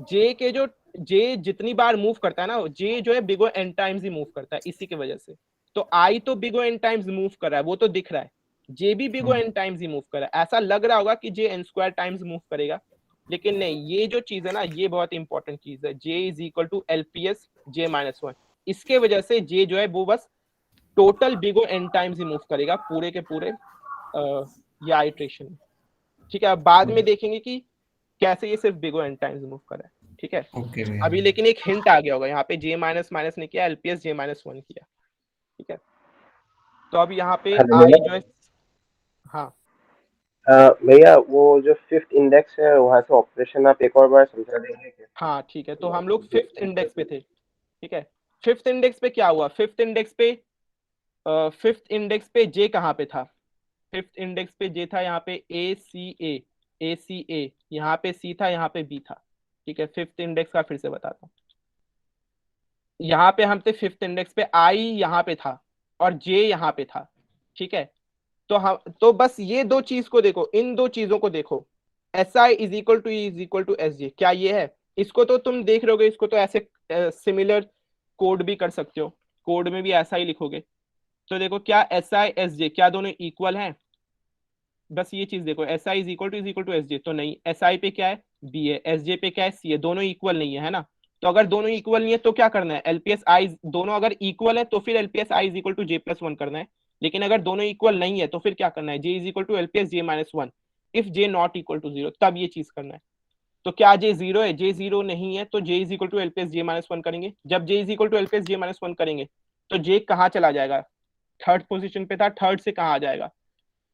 जे के जो, जे जितनी बार मूव करता है ना, जे जो है बिगो एन टाइम्स ही मूव करता है, इसी की वजह से। तो आई तो बिगो एन टाइम्स मूव कर रहा है, वो तो दिख रहा है। जे भी बिगो एन टाइम्स ही मूव कर रहा है, ऐसा लग रहा होगा कि J N square times move करेगा, लेकिन नहीं। ये जो चीज है ना, ये बहुत इंपॉर्टेंट चीज है, J is equal to LPS J minus one. इसके वजह से जे जो है वो बस टोटल बिगो एन टाइम्स ही मूव करेगा पूरे के पूरे ये आइट्रेशन में। ठीक है, अब बाद में देखेंगे कि कैसे ये सिर्फ बिगो एन टाइम्स मूव कर रहा है। ठीक है, ओके अभी भैया। लेकिन एक हिंट आ गया होगा, यहाँ पे जे माइनस माइनस ने किया, एलपीएस जे माइनस वन किया। ठीक है, तो अब यहाँ पे हेलो आई भैया। जो है, हाँ भैया वो जो फिफ्थ इंडेक्स है वहां से ऑपरेशन आप एक और बार समझा देंगे क्या? हाँ ठीक है, तो हम लोग फिफ्थ इंडेक्स पे थे। ठीक है, फिफ्थ इंडेक्स पे क्या हुआ, फिफ्थ इंडेक्स पे जे कहाँ पे था, फिफ्थ इंडेक्स पे जे था यहाँ पे ए सी ए, यहाँ पे सी था, यहाँ पे बी था। ठीक है, फिफ्थ इंडेक्स का फिर से बताता हूँ। यहाँ पे हम थे फिफ्थ इंडेक्स पे, आई यहाँ पे था और जे यहाँ पे था। ठीक है, तो हम तो बस ये दो चीज को देखो, इन दो चीजों को देखो, S I is equal to S J, क्या ये है। इसको तो तुम देख रहोगे, इसको तो ऐसे सिमिलर कोड भी कर सकते हो, कोड में भी ऐसा ही लिखोगे। तो देखो, क्या एस आई एस जे क्या दोनों इक्वल हैं, बस ये चीज देखो, S I is equal to S J, तो नहीं। एस आई पे क्या है, बी है, एस जे पे क्या है, सी है, दोनों इक्वल नहीं है ना। तो अगर दोनों इक्वल नहीं है तो क्या करना है, एलपीएस आई दोनों अगर इक्वल है तो फिर LPS I is equal to J plus one करना है। लेकिन अगर दोनों इक्वल नहीं है तो फिर क्या करना है, J is equal to LPS J minus one, if J not equal to zero, तब ये चीज करना है। तो क्या जे जीरो है? जे जीरो नहीं है, तो J is equal to L plus J minus one करेंगे। जब J is equal to L plus J minus one करेंगे तो जे कहाँ चला जाएगा? थर्ड पोजीशन पे था, थर्ड से कहाँ आ जाएगा?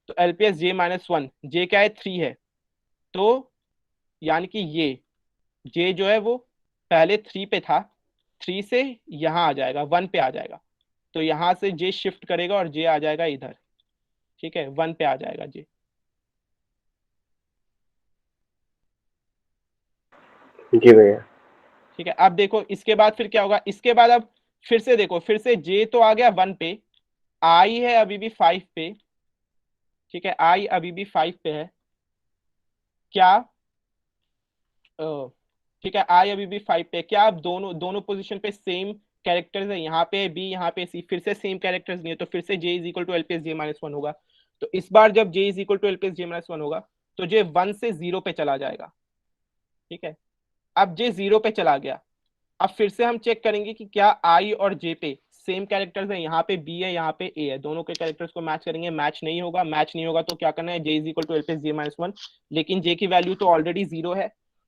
तो L plus J minus one, जे क्या है? 3 है, तो यानी कि ये जे जो है वो पहले 3 पे था, 3 से यहाँ आ जाएगा, 1 पे आ जाएगा। तो यहाँ से जे शिफ्ट करेगा और जे आ जाएगा इधर, ठीक है, 1 पे आ जाएगा जे। जी भैया। ठीक है, अब देखो इसके बाद फिर क्या होगा? इसके बाद अब फिर से देखो, फिर से जे तो आ गया 1 पे, आई है अभी भी 5 पे, ठीक है, आई अभी भी 5 पे है क्या? ठीक है, आई अभी भी 5 पे, क्या अब दोनों दोनों पोजीशन पे सेम कैरेक्टर्स है? यहाँ पे बी, यहाँ पे सी, फिर से सेम कैरेक्टर्स नहीं है, तो फिर से J is equal to L plus J minus one होगा। तो इस बार जब J is equal to L plus J minus one होगा तो जे 1 से 0 पे चला जाएगा, ठीक है। अब जे 0 पे चला गया, अब फिर से हम चेक करेंगे कि क्या आई और जे पे सेम कैरेक्टर्स है? यहाँ पे बी है, यहाँ पे ए है, दोनों के कैरेक्टर्स को मैच करेंगे, मैच नहीं होगा। मैच नहीं होगा तो क्या करना है? J is equal to L plus J minus one, लेकिन जे की वैल्यू तो ऑलरेडी 0 है,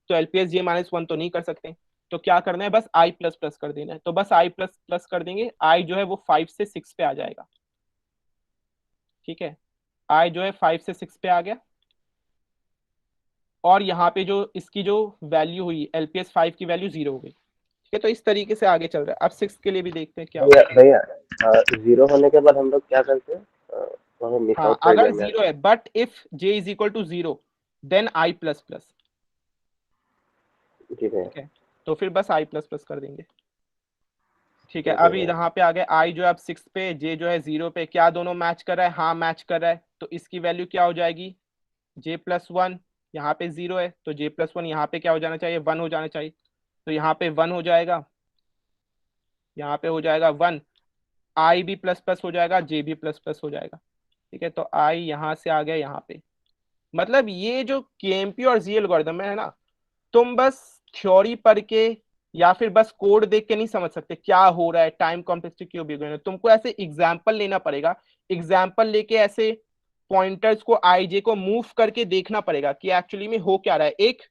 तो L plus J minus one तो नहीं कर सकते, तो क्या करना है? बस आई प्लस प्लस कर देना है। तो बस आई प्लस प्लस कर देंगे, आई जो है वो 5 से 6 पे आ जाएगा, ठीक है, आई जो है 5 से 6 पे आ गया। और यहाँ पे जो इसकी जो वैल्यू हुई एलपीएस 5 की वैल्यू 0 हो गई, ठीक है। तो इस तरीके से आगे चल रहा है। अब 6 के लिए भी देखते हैं क्या भैया होगा। भैया 0 होने के बाद हम लोग क्या करते हैं? वहाँ मिस हाँ, आउट कर अगर दिया मैं। 0 है, but if J is equal to 0 then I plus plus, जी भैया। ठीक है, तो फिर बस आई प्लस प्लस कर देंगे, ठीक है। ठीक है अभी भैया। यहाँ पे आ गए आई जो है अब 6 पे, जे जो है 0 पे, क्या दोनों मैच कर रहा है? हाँ मैच कर रहा है, तो इसकी वैल्यू क्या हो जाएगी? जे प्लस वन, यहाँ पे 0 है तो जे प्लस वन यहाँ पे क्या हो जाना चाहिए? 1 हो जाना चाहिए, तो यहाँ पे 1 हो जाएगा, यहाँ पे हो जाएगा 1, आई भी प्लस प्लस हो जाएगा, जे भी प्लस प्लस हो जाएगा, ठीक है। तो आई यहाँ से आ गया यहाँ पे। मतलब ये जो केएमपी और जी एल्गोरिथम है ना, तुम बस थ्योरी पढ़ के या फिर बस कोड देख के नहीं समझ सकते क्या हो रहा है, टाइम कॉम्प्लेक्सिटी क्यों बिगड़ रही है। तुमको ऐसे एग्जाम्पल लेना पड़ेगा, एग्जाम्पल लेके ऐसे पॉइंटर्स को, आईजे को मूव करके देखना पड़ेगा कि एक्चुअली में हो क्या रहा है। एक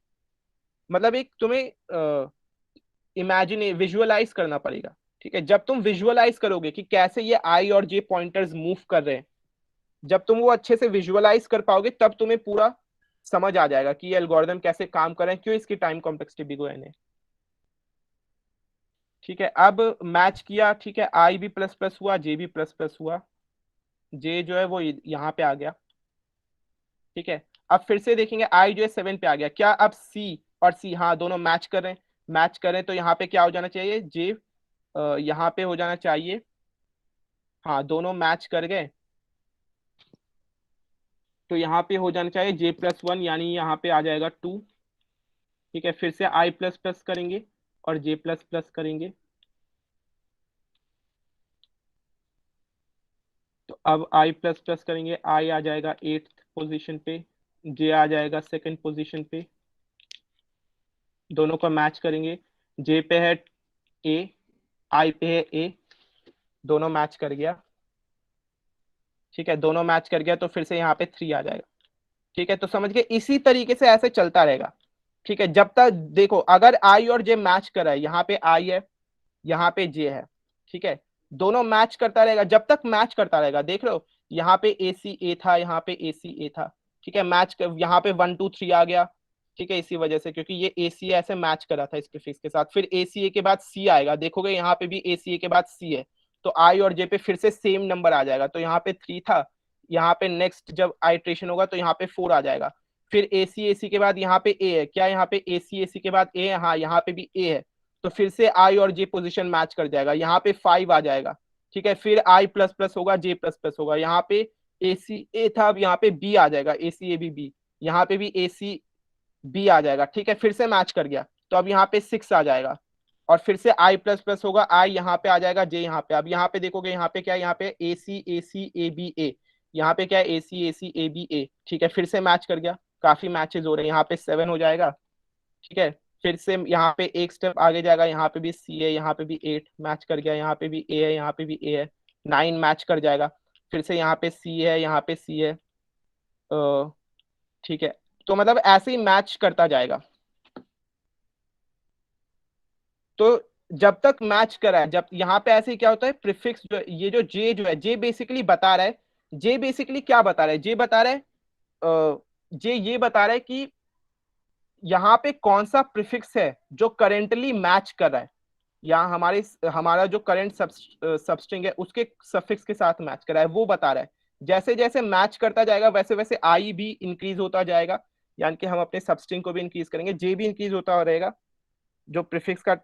मतलब एक तुम्हें इमेजिन विजुअलाइज करना पड़ेगा, ठीक है। जब तुम विजुअलाइज करोगे कि कैसे ये आई और जे पॉइंटर्स मूव कर रहे हैं, जब तुम वो अच्छे से विजुअलाइज कर पाओगे तब तुम्हें पूरा समझ आ जाएगा कि ये एल्गोरिथम कैसे काम कर रहे हैं, क्यों इसकी टाइम कॉम्प्लेक्सिटी बिग है, ठीक है। अब मैच किया, ठीक है, आई भी प्लस प्लस हुआ, जे भी प्लस प्लस हुआ, जे जो है वो यहाँ पे आ गया, ठीक है। अब फिर से देखेंगे आई जो है 7 पे आ गया, क्या अब सी और सी, हाँ दोनों मैच कर रहे हैं, मैच कर रहे हैं, तो यहाँ पे क्या हो जाना चाहिए? जे यहाँ पे हो जाना चाहिए, हाँ दोनों मैच कर गए, तो यहाँ पे हो जाना चाहिए जे प्लस वन, यानी यहाँ पे आ जाएगा 2, ठीक है। फिर से आई प्लस प्लस करेंगे और जे प्लस प्लस करेंगे, तो अब आई प्लस प्लस करेंगे, आई आ जाएगा 8th पोजीशन पे, जे आ जाएगा 2nd पोजीशन पे, दोनों को मैच करेंगे, जे पे है ए, आई पे है ए, दोनों मैच कर गया, ठीक है, दोनों मैच कर गया, तो फिर से यहाँ पे 3 आ जाएगा, ठीक है। तो समझ गए, इसी तरीके से ऐसे चलता रहेगा, ठीक है। जब तक देखो अगर आई और जे मैच कर रहा है, यहाँ पे आई है, यहाँ पे जे है, ठीक है, दोनों मैच करता रहेगा, जब तक मैच करता रहेगा। देख लो यहाँ पे ए सी ए था, यहाँ पे ए सी ए था, ठीक है, मैच कर, यहाँ पे 1 2 3 आ गया, ठीक है, इसी वजह से, क्योंकि ये ए सी ऐसे मैच कर रहा था इस प्रीफिक्स के साथ। फिर ए सी ए के बाद सी आएगा, देखोगे यहाँ पे भी ए सी ए के बाद सी है, तो आई और जे पे फिर से सेम नंबर आ जाएगा, तो यहाँ पे 3 था, यहाँ पे नेक्स्ट जब आइट्रेशन होगा तो यहाँ पे 4 आ जाएगा। फिर ए सी के बाद यहाँ पे ए है, क्या यहाँ पे ए सी के बाद ए है? हाँ यहाँ पे भी ए है, तो फिर से आई और जे पोजीशन मैच कर जाएगा, यहाँ पे 5 आ जाएगा, ठीक है। फिर आई प्लस प्लस होगा, जे प्लस प्लस होगा, यहाँ पे ए सी ए था, अब यहाँ पे बी आ जाएगा, ए सी ए बी, यहाँ पे भी ए सी बी आ जाएगा, ठीक है, फिर से मैच कर गया, तो अब यहाँ पे 6 आ जाएगा, और फिर से आई प्लस प्लस होगा, आई यहाँ पे आ जाएगा, जे यहाँ पे। अब यहाँ पे देखोगे यहाँ पे क्या है? यहाँ पे ए सी ए बी ए, यहाँ पे क्या है? ए सी ए बी ए, ठीक है, फिर से मैच कर गया, काफी मैचेस हो रहे हैं, यहाँ पे 7 हो जाएगा, ठीक है। फिर से यहाँ पे एक स्टेप आगे जाएगा, यहाँ पे भी सी है, यहाँ पे भी 8 मैच कर गया, यहाँ पे भी ए है, यहाँ पे भी ए है, 9 मैच कर जाएगा, फिर से यहाँ पे सी है, यहाँ पे सी है, ठीक है। तो मतलब ऐसे ही मैच करता जाएगा, तो जब तक मैच करा है, जब यहाँ पे ऐसे क्या होता है, प्रीफिक्स जो ये जो जे जो है, जे बेसिकली बता रहा है, जे बेसिकली क्या बता रहा है, जे बता रहा है, जे ये बता रहा है कि यहाँ पे कौन सा प्रीफिक्स है जो करेंटली मैच कर रहा है, यहाँ हमारा जो करंट सबस्ट्रिंग है उसके सफिक्स के साथ मैच कर रहा है, वो बता रहा है। जैसे जैसे मैच करता जाएगा वैसे वैसे आई भी इंक्रीज होता जाएगा, यानी कि हम अपने सबस्ट्रिंग को भी इंक्रीज करेंगे, जे भी इंक्रीज होता रहेगा, जो प्रीफिक्स का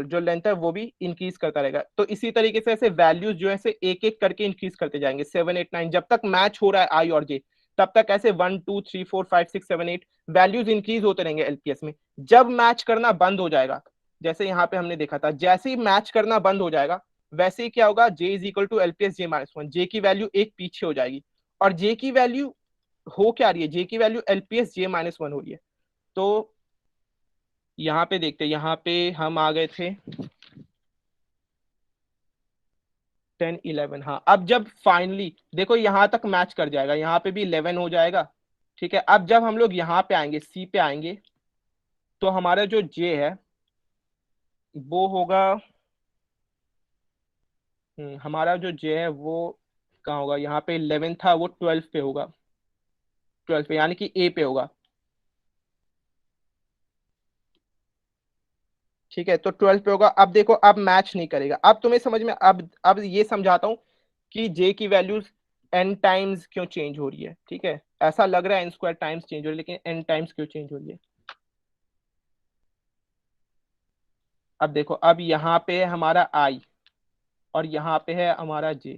जो लेंथ है वो भी इंक्रीज करता रहेगा। तो इसी तरीके से ऐसे वैल्यूज जो है एक एक करके इंक्रीज करते जाएंगे, 7 8 9, जब तक मैच हो रहा है आई और जे, तब तक ऐसे 1 2 3 4 5 6 7 8 वैल्यूज इंक्रीज होते रहेंगे एलपीएस में। जब मैच करना बंद हो जाएगा, जैसे यहाँ पे हमने देखा था, जैसे ही मैच करना बंद हो जाएगा वैसे ही क्या होगा, J is equal to LPS J minus one, J की वैल्यू एक पीछे हो जाएगी, और जे की वैल्यू हो क्या रही है, जे की value LPS J minus one हो रही है। तो यहाँ पे देखते हैं, यहाँ पे हम आ गए थे 10 11, हाँ अब जब फाइनली देखो यहाँ तक मैच कर जाएगा, यहाँ पे भी 11 हो जाएगा, ठीक है। अब जब हम लोग यहाँ पे आएंगे, सी पे आएंगे, तो हमारा जो जे है वो होगा, हमारा जो जे है वो कहाँ होगा, यहाँ पे 11 था, वो 12 पे होगा, 12 पे यानी कि ए पे होगा, ठीक है। तो 12 पे होगा। अब देखो अब मैच नहीं करेगा, अब तुम्हें समझ में, अब ये समझाता हूँ कि जे की वैल्यूज n टाइम्स क्यों चेंज हो रही है, ठीक है। ऐसा लग रहा है n स्क्वायर टाइम्स चेंज हो रही है, लेकिन n टाइम्स क्यों चेंज हो रही है। अब देखो, अब यहाँ पे है हमारा i और यहाँ पे है हमारा j,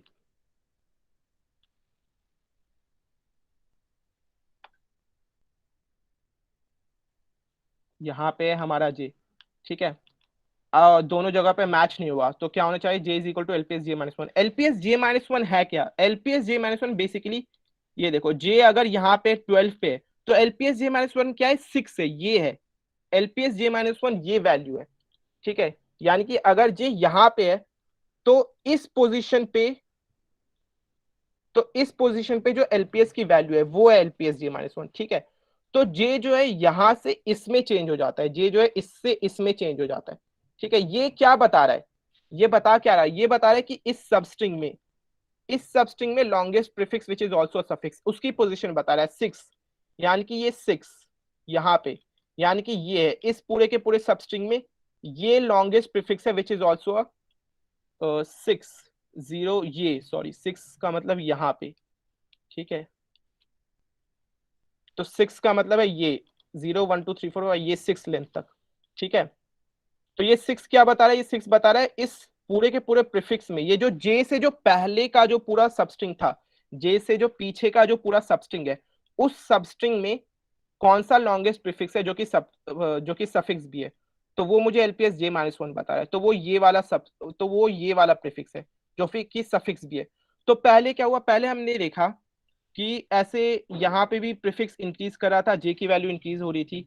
यहाँ पे है हमारा j, ठीक है। दोनों जगह पे मैच नहीं हुआ, तो क्या होना चाहिए, j is equal to LPS J minus one. LPS J minus one है क्या, LPS J minus one basically ये देखो, j अगर यहाँ पे 12 पे है तो एलपीएस जे माइनस वन क्या है, 6 है, ये है एलपीएस जे माइनस वन, ये वैल्यू है, ठीक है। यानी कि अगर j यहाँ पे है तो इस पोजीशन पे जो एलपीएस की वैल्यू है वो है एलपीएस जे माइनस वन, ठीक है। तो जे जो है यहां से इसमें चेंज हो जाता है, जे जो है इससे इसमें चेंज हो जाता है, ठीक है। ये क्या बता रहा है, ये बता क्या रहा है, ये बता रहा है कि इस सबस्ट्रिंग में longest prefix which is also suffix, उसकी पोजीशन बता रहा है 6, यानी कि ये 6 यहाँ पे, यानी कि ये है इस पूरे के पूरे सबस्ट्रिंग में ये लॉन्गेस्ट प्रीफिक्स है विच इज आल्सो 6 0, ये सॉरी 6 का मतलब यहाँ पे, ठीक है। तो 6 का मतलब है ये 0 1 2 3 4 ये 6 लेंथ तक, ठीक है। तो ये 6 क्या बता रहा है, ये 6 बता रहा है इस पूरे के पूरे प्रीफिक्स में, ये जो जे से जो पहले का जो पूरा सबस्ट्रिंग था, जे से जो पीछे का जो पूरा सबस्ट्रिंग है, उस सबस्ट्रिंग में कौन सा लॉन्गेस्ट प्रीफिक्स है जो कि सफिक्स भी है, तो वो मुझे एलपीएस जे माइनस वन बता रहा है। तो वो ये वाला प्रीफिक्स है जो फिर की सफिक्स भी है। तो पहले क्या हुआ, पहले हमने देखा कि ऐसे यहाँ पे भी प्रीफिक्स इंक्रीज कर रहा था, जे की वैल्यू इंक्रीज हो रही थी,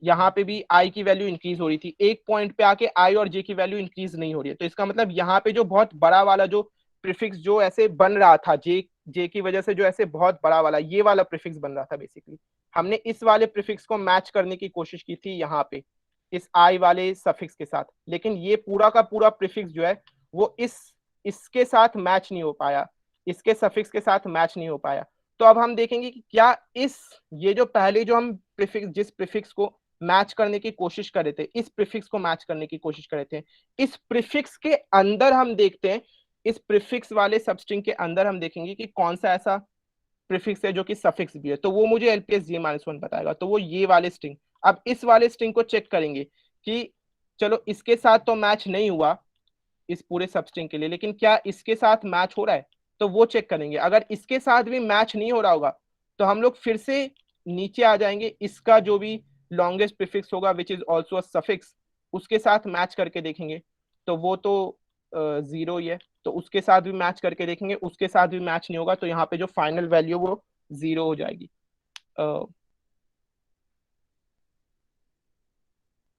यहाँ पे भी आई की वैल्यू इंक्रीज हो रही थी, एक पॉइंट पे आके आई और जे की वैल्यू इंक्रीज नहीं हो रही है। तो इसका मतलब यहाँ पे जो बहुत बड़ा वाला जो प्रीफिक्स जो ऐसे बन रहा था, जे की वजह से जो ऐसे बहुत बड़ा वाला ये वाला प्रीफिक्स बन रहा था, बेसिकली हमने इस वाले प्रीफिक्स को मैच करने की कोशिश की थी यहाँ पे इस आई वाले सफिक्स के साथ, लेकिन ये पूरा का पूरा प्रीफिक्स जो है वो इसके साथ मैच नहीं हो पाया, इसके सफिक्स के साथ मैच नहीं हो पाया। तो अब हम देखेंगे कि क्या ये जो पहले जो हम जिस प्रीफिक्स को मैच करने की कोशिश कर रहे थे, इस प्रीफिक्स को मैच करने की कोशिश कर रहे थे, इस प्रीफिक्स के अंदर हम देखते हैं, इस प्रीफिक्स वाले सबस्ट्रिंग के अंदर हम देखेंगे कि कौन सा ऐसा प्रीफिक्स है जो कि सफिक्स भी है, तो वो मुझे एलपीएस जे माइनस वन बताएगा, तो वो ये वाले स्ट्रिंग। अब इस वाले स्ट्रिंग को चेक करेंगे कि चलो इसके साथ तो मैच नहीं हुआ इस पूरे सबस्ट्रिंग के लिए, लेकिन क्या इसके साथ मैच हो रहा है, तो वो चेक करेंगे। अगर इसके साथ भी मैच नहीं हो रहा होगा तो हम लोग फिर से नीचे आ जाएंगे, इसका जो भी लॉन्गेस्ट प्रीफिक्स होगा विच इज ऑल्सो अ सफिक्स, उसके साथ मैच करके देखेंगे, तो वो तो 0 ही है, तो उसके साथ भी मैच करके देखेंगे, उसके साथ भी मैच नहीं होगा, तो यहाँ पे जो फाइनल वैल्यू वो 0 हो जाएगी।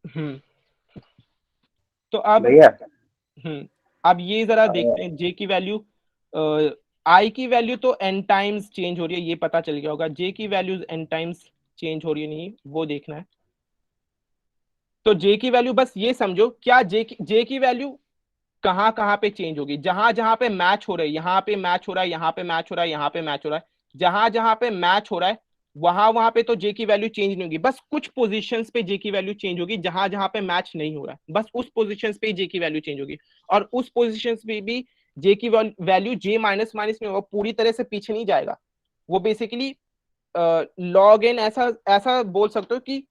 हम्म तो अब भैया अब ये जरा देखते हैं, जे की वैल्यू, आई की वैल्यू तो एन टाइम्स चेंज हो रही है, ये पता चल गया होगा, जे की वैल्यूज एन टाइम्स चेंज हो रही है नहीं, वो देखना है। तो जे की वैल्यू बस ये समझो, क्या जे की वैल्यू कहाँ पे चेंज होगी, जहां जहां पे मैच हो रहा है, यहाँ पे मैच हो रहा है, यहाँ पे मैच हो रहा है, यहाँ पे मैच हो रहा है, जहां जहां पे मैच हो रहा है वहां वहां पे तो जे की वैल्यू चेंज नहीं होगी, बस कुछ पोजीशंस पे जे की वैल्यू चेंज होगी, जहां जहां पे मैच नहीं हो रहा है बस उस पोजीशंस पे जे की वैल्यू चेंज होगी। और उस पोजीशंस पे भी जे की वैल्यू जे माइनस माइनस नहीं होगा, पूरी तरह से पीछे नहीं जाएगा। वो बेसिकली लॉग इन, ऐसा ऐसा बोल सकते हो कि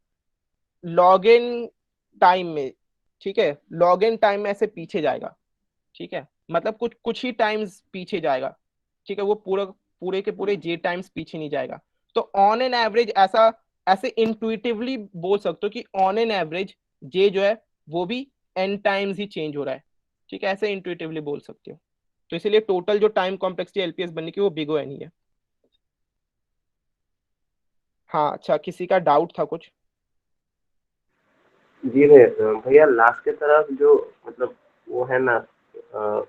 लॉग इन टाइम में, ठीक है, लॉग इन टाइम में ऐसे पीछे जाएगा, ठीक है, मतलब कुछ कुछ ही टाइम्स पीछे जाएगा, ठीक है, वो पूरे के पूरे जे टाइम्स पीछे नहीं जाएगा। तो ऑन एन एवरेज ऐसा, ऐसे इंट्यूटिवली बोल सकते हो कि ऑन एन एवरेज जे जो है वो भी एन टाइम्स ही चेंज हो रहा है, ठीक है, ऐसे इंट्यूटिवली बोल सकते हो। तो इसीलिए टोटल जो टाइम कॉम्प्लेक्सिटी एलपीएस बनने की वो बिग ओ एन ही है। हाँ अच्छा, किसी का डाउट था कुछ? जी भैया, भैया लास्ट के तरफ जो मतलब वो है ना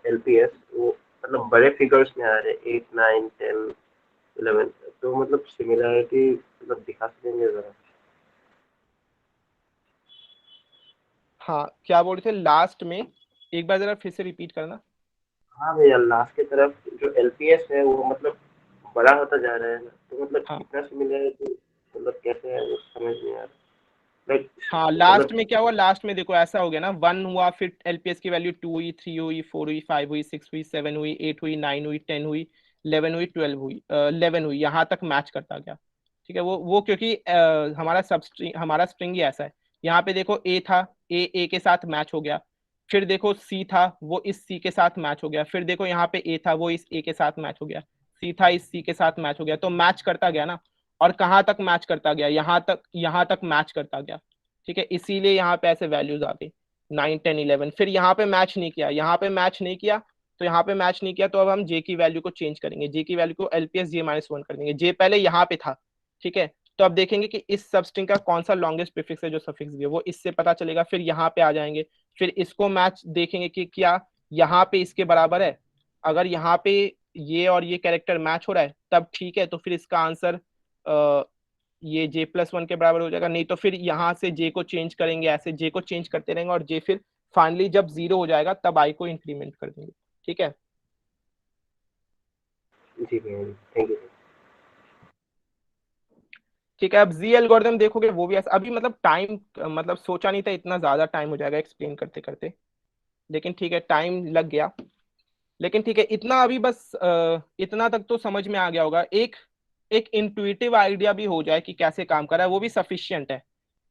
एलपीएस, वो मतलब बड़े फिगर्स में आ रहे, 8 9 10 11, तो मतलब सिमिलरिटी मतलब दिखा सकेंगे जरा? हाँ क्या बोल रहे थे लास्ट में, एक बार जरा फिर से रिपीट करना। हाँ भैया, लास्ट की तरफ जो एलपीएस है वो मतलब बड़ा होता जा रहा है ना, तो मतलब हाँ कितना सिमिलरिटी, मतलब कैसे है वो समझ नहीं आ रहा। लाइक हाँ, लास्ट मतलब में क्या हुआ, लास्ट में देखो ऐसा हो गया ना, 1 हुआ, फिर एलपीएस की वैल्यू 2 हुई, 3 हुई, 4 हुई, 5 हुई, 6 हुई, 7 हुई, 8 हुई, 9 हुई, 10 हुई, 11 हुई, 12 हुई, 11 हुई, यहाँ तक मैच करता गया, ठीक है। वो क्योंकि हमारा सब स्ट्रिंग, हमारा स्ट्रिंग ही ऐसा है। यहाँ पे देखो ए था, ए के साथ मैच हो गया, फिर देखो सी था, वो इस सी के साथ मैच हो गया, फिर देखो यहाँ पे ए था, वो इस ए के साथ मैच हो गया, सी था, इस सी के साथ मैच हो गया, तो मैच करता गया ना। और कहाँ तक मैच करता गया, यहाँ तक मैच करता गया, ठीक है, इसीलिए यहाँ पे ऐसे वैल्यूज आ गई 9 10 11। फिर यहाँ पे मैच नहीं किया, यहाँ पे मैच नहीं किया, तो यहाँ पे मैच नहीं किया, तो अब हम जे की वैल्यू को चेंज करेंगे, जे की वैल्यू को एलपीएस जे माइनस 1 कर देंगे, जे पहले यहाँ पे था, ठीक है। तो अब देखेंगे कि इस सबस्ट्रिंग का कौन सा लॉन्गेस्ट प्रीफिक्स है जो सफिक्स भी है, वो इससे पता चलेगा। फिर यहाँ पे आ जाएंगे, फिर इसको मैच देखेंगे कि क्या यहाँ पे इसके बराबर है, अगर यहाँ पे ये और ये कैरेक्टर मैच हो रहा है तब ठीक है, तो फिर इसका आंसर ये जे प्लस 1 के बराबर हो जाएगा। नहीं तो फिर यहाँ से जे को चेंज करेंगे, ऐसे जे को चेंज करते रहेंगे, और जे फिर फाइनली जब 0 हो जाएगा तब आई को इंक्रीमेंट कर देंगे, ठीक है। जी भैया, थैंक यू। ठीक है, अब जी एल्गोरिथम देखोगे वो भी ऐसा, अभी मतलब टाइम, मतलब सोचा नहीं था इतना ज्यादा टाइम हो जाएगा एक्सप्लेन करते करते, लेकिन ठीक है टाइम लग गया। लेकिन ठीक है, इतना अभी बस इतना तक तो समझ में आ गया होगा, एक एक इंट्यूटिव आइडिया भी हो जाए कि कैसे काम कर रहा है, वो भी सफिशियंट है।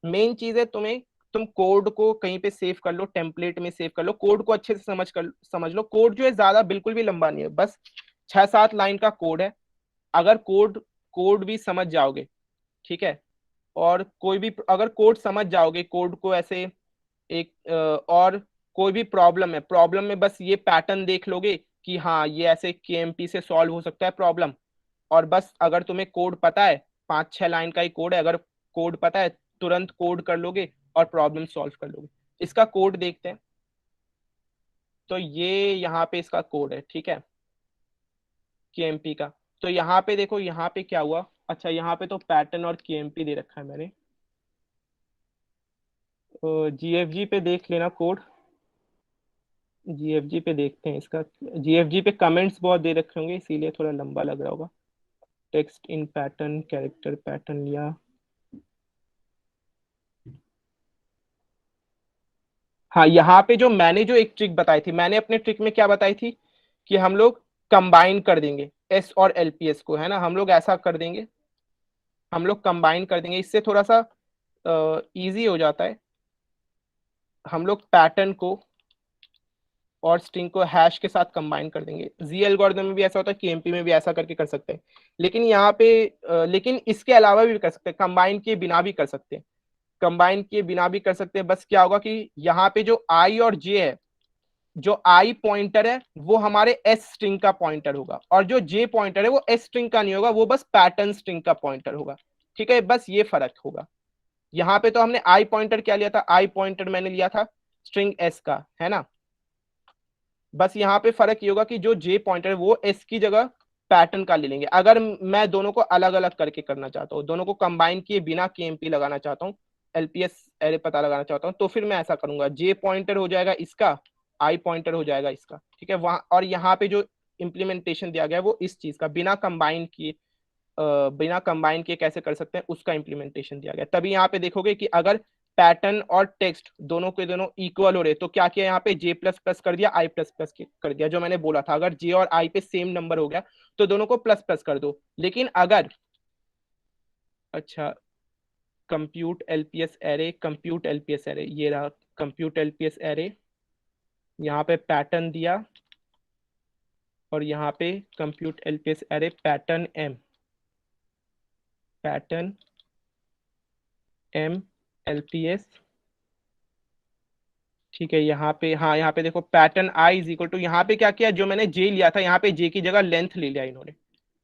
मेन चीज है तुम्हें, तुम कोड को कहीं पे सेव कर लो, टेम्पलेट में सेव कर लो, कोड को अच्छे से समझ लो। कोड जो है ज्यादा बिल्कुल भी लंबा नहीं है, बस 6-7 लाइन का कोड है। अगर कोड कोड भी समझ जाओगे, ठीक है, और कोई भी अगर कोड समझ जाओगे, कोड को ऐसे एक और कोई भी प्रॉब्लम है, प्रॉब्लम में बस ये पैटर्न देख लोगे कि हाँ ये ऐसे केएमपी से सॉल्व हो सकता है प्रॉब्लम, और बस अगर तुम्हें कोड पता है, 5-6 लाइन का ही कोड है, अगर कोड पता है तुरंत कोड कर लोगे और प्रॉब्लम सॉल्व कर लोगे। इसका कोड देखते हैं, तो ये यहाँ पे इसका कोड है, ठीक है, केएमपी का। तो यहाँ पे देखो, यहाँ पे क्या हुआ, अच्छा यहाँ पे तो पैटर्न और केएमपी दे रखा है मैंने, जीएफजी पे देख लेना कोड, जीएफजी पे देखते हैं इसका। जीएफजी पे कमेंट्स बहुत दे रखे होंगे इसीलिए थोड़ा लंबा लग रहा होगा। Text in pattern, character pattern लिया, हाँ यहाँ पे जो मैंने जो एक ट्रिक बताई थी, मैंने अपने ट्रिक में क्या बताई थी कि हम लोग कंबाइन कर देंगे एस और एलपीएस को, है ना, हम लोग ऐसा कर देंगे, हम लोग कंबाइन कर देंगे, इससे थोड़ा सा इजी हो जाता है। हम लोग पैटर्न को और स्ट्रिंग को हैश के साथ कंबाइन कर देंगे। जी एल्गोरिथम में भी ऐसा होता है, केएमपी में भी ऐसा करके कर सकते हैं, लेकिन यहाँ पे लेकिन इसके अलावा भी कर सकते हैं, कंबाइन के बिना भी कर सकते हैं, कंबाइन के बिना भी कर सकते हैं। बस क्या होगा कि यहाँ पे जो आई और जे है, जो आई पॉइंटर है वो हमारे एस स्ट्रिंग का पॉइंटर होगा, और जो जे पॉइंटर है वो एस स्ट्रिंग का नहीं होगा, वो बस पैटर्न स्ट्रिंग का पॉइंटर होगा, ठीक है, बस ये फर्क होगा। यहाँ पे तो हमने आई पॉइंटर क्या लिया था, आई पॉइंटर मैंने लिया था स्ट्रिंग एस का, है ना। बस यहाँ पे फर्क ये होगा कि जो जे पॉइंटर है वो एस की जगह पैटर्न का ले लेंगे। अगर मैं दोनों को अलग अलग करके करना चाहता हूँ, दोनों को कंबाइन किए बिना केएमपी लगाना चाहता हूँ, एलपीएस एरे पता लगाना चाहता हूँ, तो फिर मैं ऐसा करूंगा, जे पॉइंटर हो जाएगा इसका, आई पॉइंटर हो जाएगा इसका, ठीक है। वहां और यहाँ पे जो इम्प्लीमेंटेशन दिया गया है वो इस चीज का बिना कंबाइन किए कैसे कर सकते हैं उसका इम्प्लीमेंटेशन दिया गया है। तभी यहाँ पे देखोगे कि अगर पैटर्न और टेक्स्ट दोनों के दोनों इक्वल हो रहे, तो क्या किया यहाँ पे, जे प्लस प्लस कर दिया, आई प्लस प्लस कर दिया, जो मैंने बोला था, अगर जे और आई पे सेम नंबर हो गया तो दोनों को प्लस प्लस कर दो। लेकिन अगर, अच्छा, कंप्यूट एलपीएस एरे, ये रहा कंप्यूट एलपीएस एरे, यहाँ पे पैटर्न दिया और यहाँ पे compute LPS array pattern M LPS, ठीक है। यहाँ पे, हाँ, यहाँ पे देखो pattern I is equal to, यहाँ पे क्या किया, जो मैंने जे लिया था यहाँ पे जे की जगह लेंथ ले लिया इन्होंने,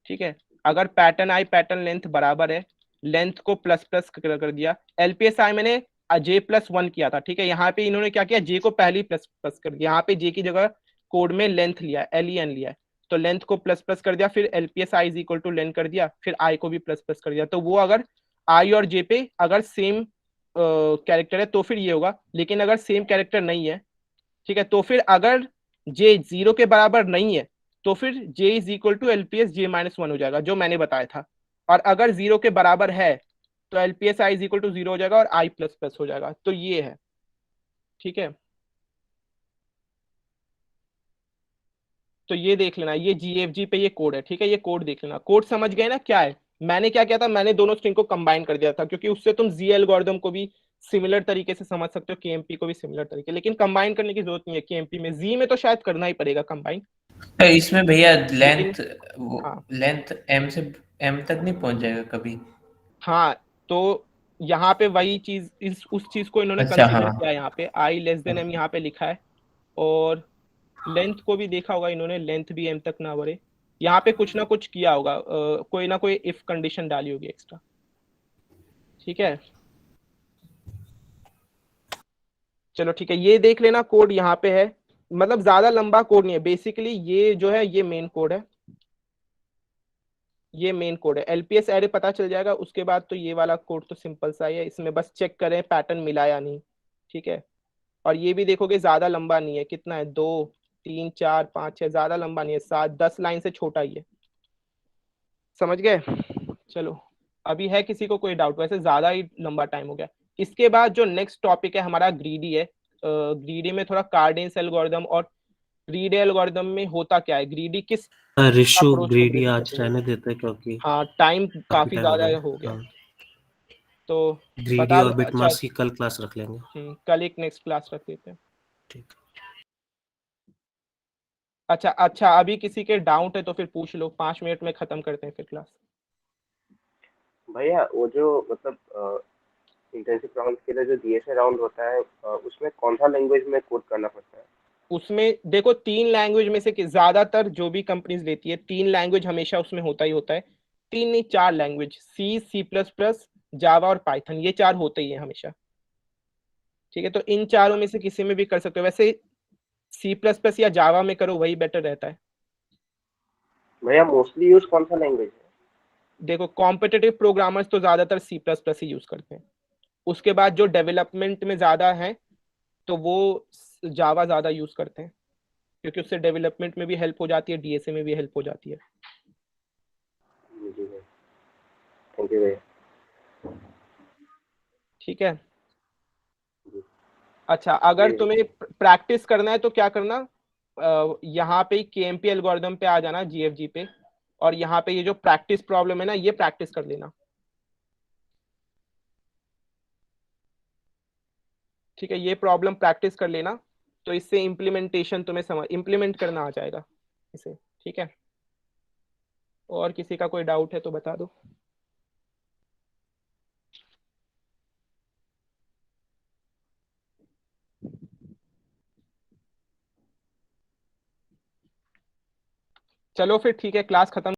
ठीक है। अगर पैटर्न आई पैटर्न लेंथ बराबर है, लेंथ को प्लस प्लस कर दिया, एलपीएस आई मैंने जे प्लस 1 किया था, ठीक है। यहाँ पे इन्होंने क्या किया, जे को पहले ही प्लस प्लस कर दिया, यहाँ पे जे की जगह कोड में लेंथ लिया, LEN लिया है, तो लेंथ को प्लस प्लस कर दिया, फिर LPS I is equal to length कर दिया, फिर आई को भी प्लस प्लस कर दिया। तो वो अगर आई और जे पे अगर सेम कैरेक्टर है तो फिर ये होगा, लेकिन अगर सेम कैरेक्टर नहीं है, ठीक है, तो फिर अगर जे 0 के बराबर नहीं है तो फिर J is equal to LPS J-1 हो जाएगा, जो मैंने बताया था। और अगर 0 के बराबर है तो LPS I is equal to 0 हो जाएगा और आई प्लस प्लस हो जाएगा। तो ये है, ठीक है। तो ये देख लेना, ये जीएफजी पे ये कोड है, ठीक है। ये कोड देख लेना, कोड समझ गए ना क्या है। मैंने क्या किया था, मैंने दोनों स्ट्रिंग को कंबाइन कर दिया था, क्योंकि उससे तुम जी एल्गोरिथम को भी सिमिलर तरीके से समझ सकते हो, केएमपी को भी सिमिलर तरीके, लेकिन कंबाइन करने की जरूरत नहीं है केएमपी में, जी में तो शायद करना ही पड़ेगा कंबाइन। इसमें भैया लेकिन हाँ, लेंथ एम से एम तक नहीं पहुंच जाएगा कभी? हाँ, तो यहाँ पे वही चीज, उस चीज को इन्होंने अच्छा, कंसीडर हाँ। किया है, यहाँ पे आई लेस देन एम यहाँ पे लिखा है। और लेंथ को भी देखा होगा इन्होंने, लेंथ भी एम तक ना बढ़े, यहाँ पे कुछ ना कुछ किया होगा, कोई ना कोई इफ कंडीशन डाली होगी एक्स्ट्रा, ठीक है। चलो ठीक है, ये देख लेना कोड यहाँ पे है, मतलब ज्यादा लंबा कोड नहीं है, बेसिकली ये जो है ये मेन कोड है, ये मेन कोड है। एलपीएस एरे पता चल जाएगा, उसके बाद तो ये वाला कोड तो सिंपल सा ही है, इसमें बस चेक करें पैटर्न मिला या नहीं, ठीक है। और ये भी देखोगे ज्यादा लंबा नहीं है, कितना है, 2 3 4 5 6, ज्यादा लंबा नहीं है, 7 10 लाइन से छोटा ही है, समझ गए। चलो, अभी है किसी को कोई डाउट, वैसे ज्यादा ही लंबा टाइम हो गया। इसके बाद जो नेक्स्ट टॉपिक है हमारा ग्रीडी है, ग्रीडी में थोड़ा कार्डेंस एल्गोरिदम और ग्रीडी एल्गोरिदम में होता क्या है, ग्रीडी किस रिशु अप्रोच को ग्रीडी ग्रीडी आज कहते हैं। रहने देते क्योंकि हाँ, टाइम काफी काफी टाइम हो ज्यादा गया। हो गया, हाँ, तो ग्रीडी बता और दो। अच्छा, बिटमार्क्स की कल क्लास रख लेंगे। कल एक नेक्स्ट क्लास रख देते हैं। ठीक। अच्छा अच्छा, अभी किसी के डाउट है तो फिर पूछ लो, 5 मिनट में खत्म करते हैं फिर क्लास। भैया वो जो मतलब इंटेंसिव राउंड के लिए जो डीएसए राउंड होता है उसमें कौन सा लैंग्वेज में कोड करना पड़ता है? उसमें देखो 3 लैंग्वेज में से ज्यादातर जो भी कंपनीज लेती है 3 लैंग्वेज हमेशा उसमें होता ही होता है, 3 नहीं 4 लैंग्वेज, C++, जावा और पाइथन, ये 4 होते ही है हमेशा, ठीक है। तो इन चारों में से किसी में भी कर सकते हो, वैसे C++ या जावा में करो वही बेटर रहता है। भैया मोस्टली यूज कौन सा लैंग्वेज है? देखो कॉम्पिटिटिव प्रोग्रामर्स तो ज्यादातर C++ ही यूज करते हैं, उसके बाद जो डेवलपमेंट में ज्यादा है तो वो जावा ज्यादा यूज करते हैं, क्योंकि उससे डेवलपमेंट में भी हेल्प हो जाती है, डीएसए में भी हेल्प हो जाती है। जी भैया, थैंक यू भैया। ठीक है। अच्छा, अगर तुम्हें प्रैक्टिस करना है तो क्या करना, यहाँ पे केएमपी एल्गोरिदम पे आ जाना, जीएफजी पे, और यहाँ पे ये जो प्रैक्टिस प्रॉब्लम है ना, ये प्रैक्टिस कर लेना, ठीक है। ये प्रॉब्लम प्रैक्टिस कर लेना, तो इससे इम्प्लीमेंटेशन तुम्हें समझ इम्प्लीमेंट करना आ जाएगा इसे, ठीक है। और किसी का कोई डाउट है तो बता दो। चलो फिर ठीक है, क्लास खत्म।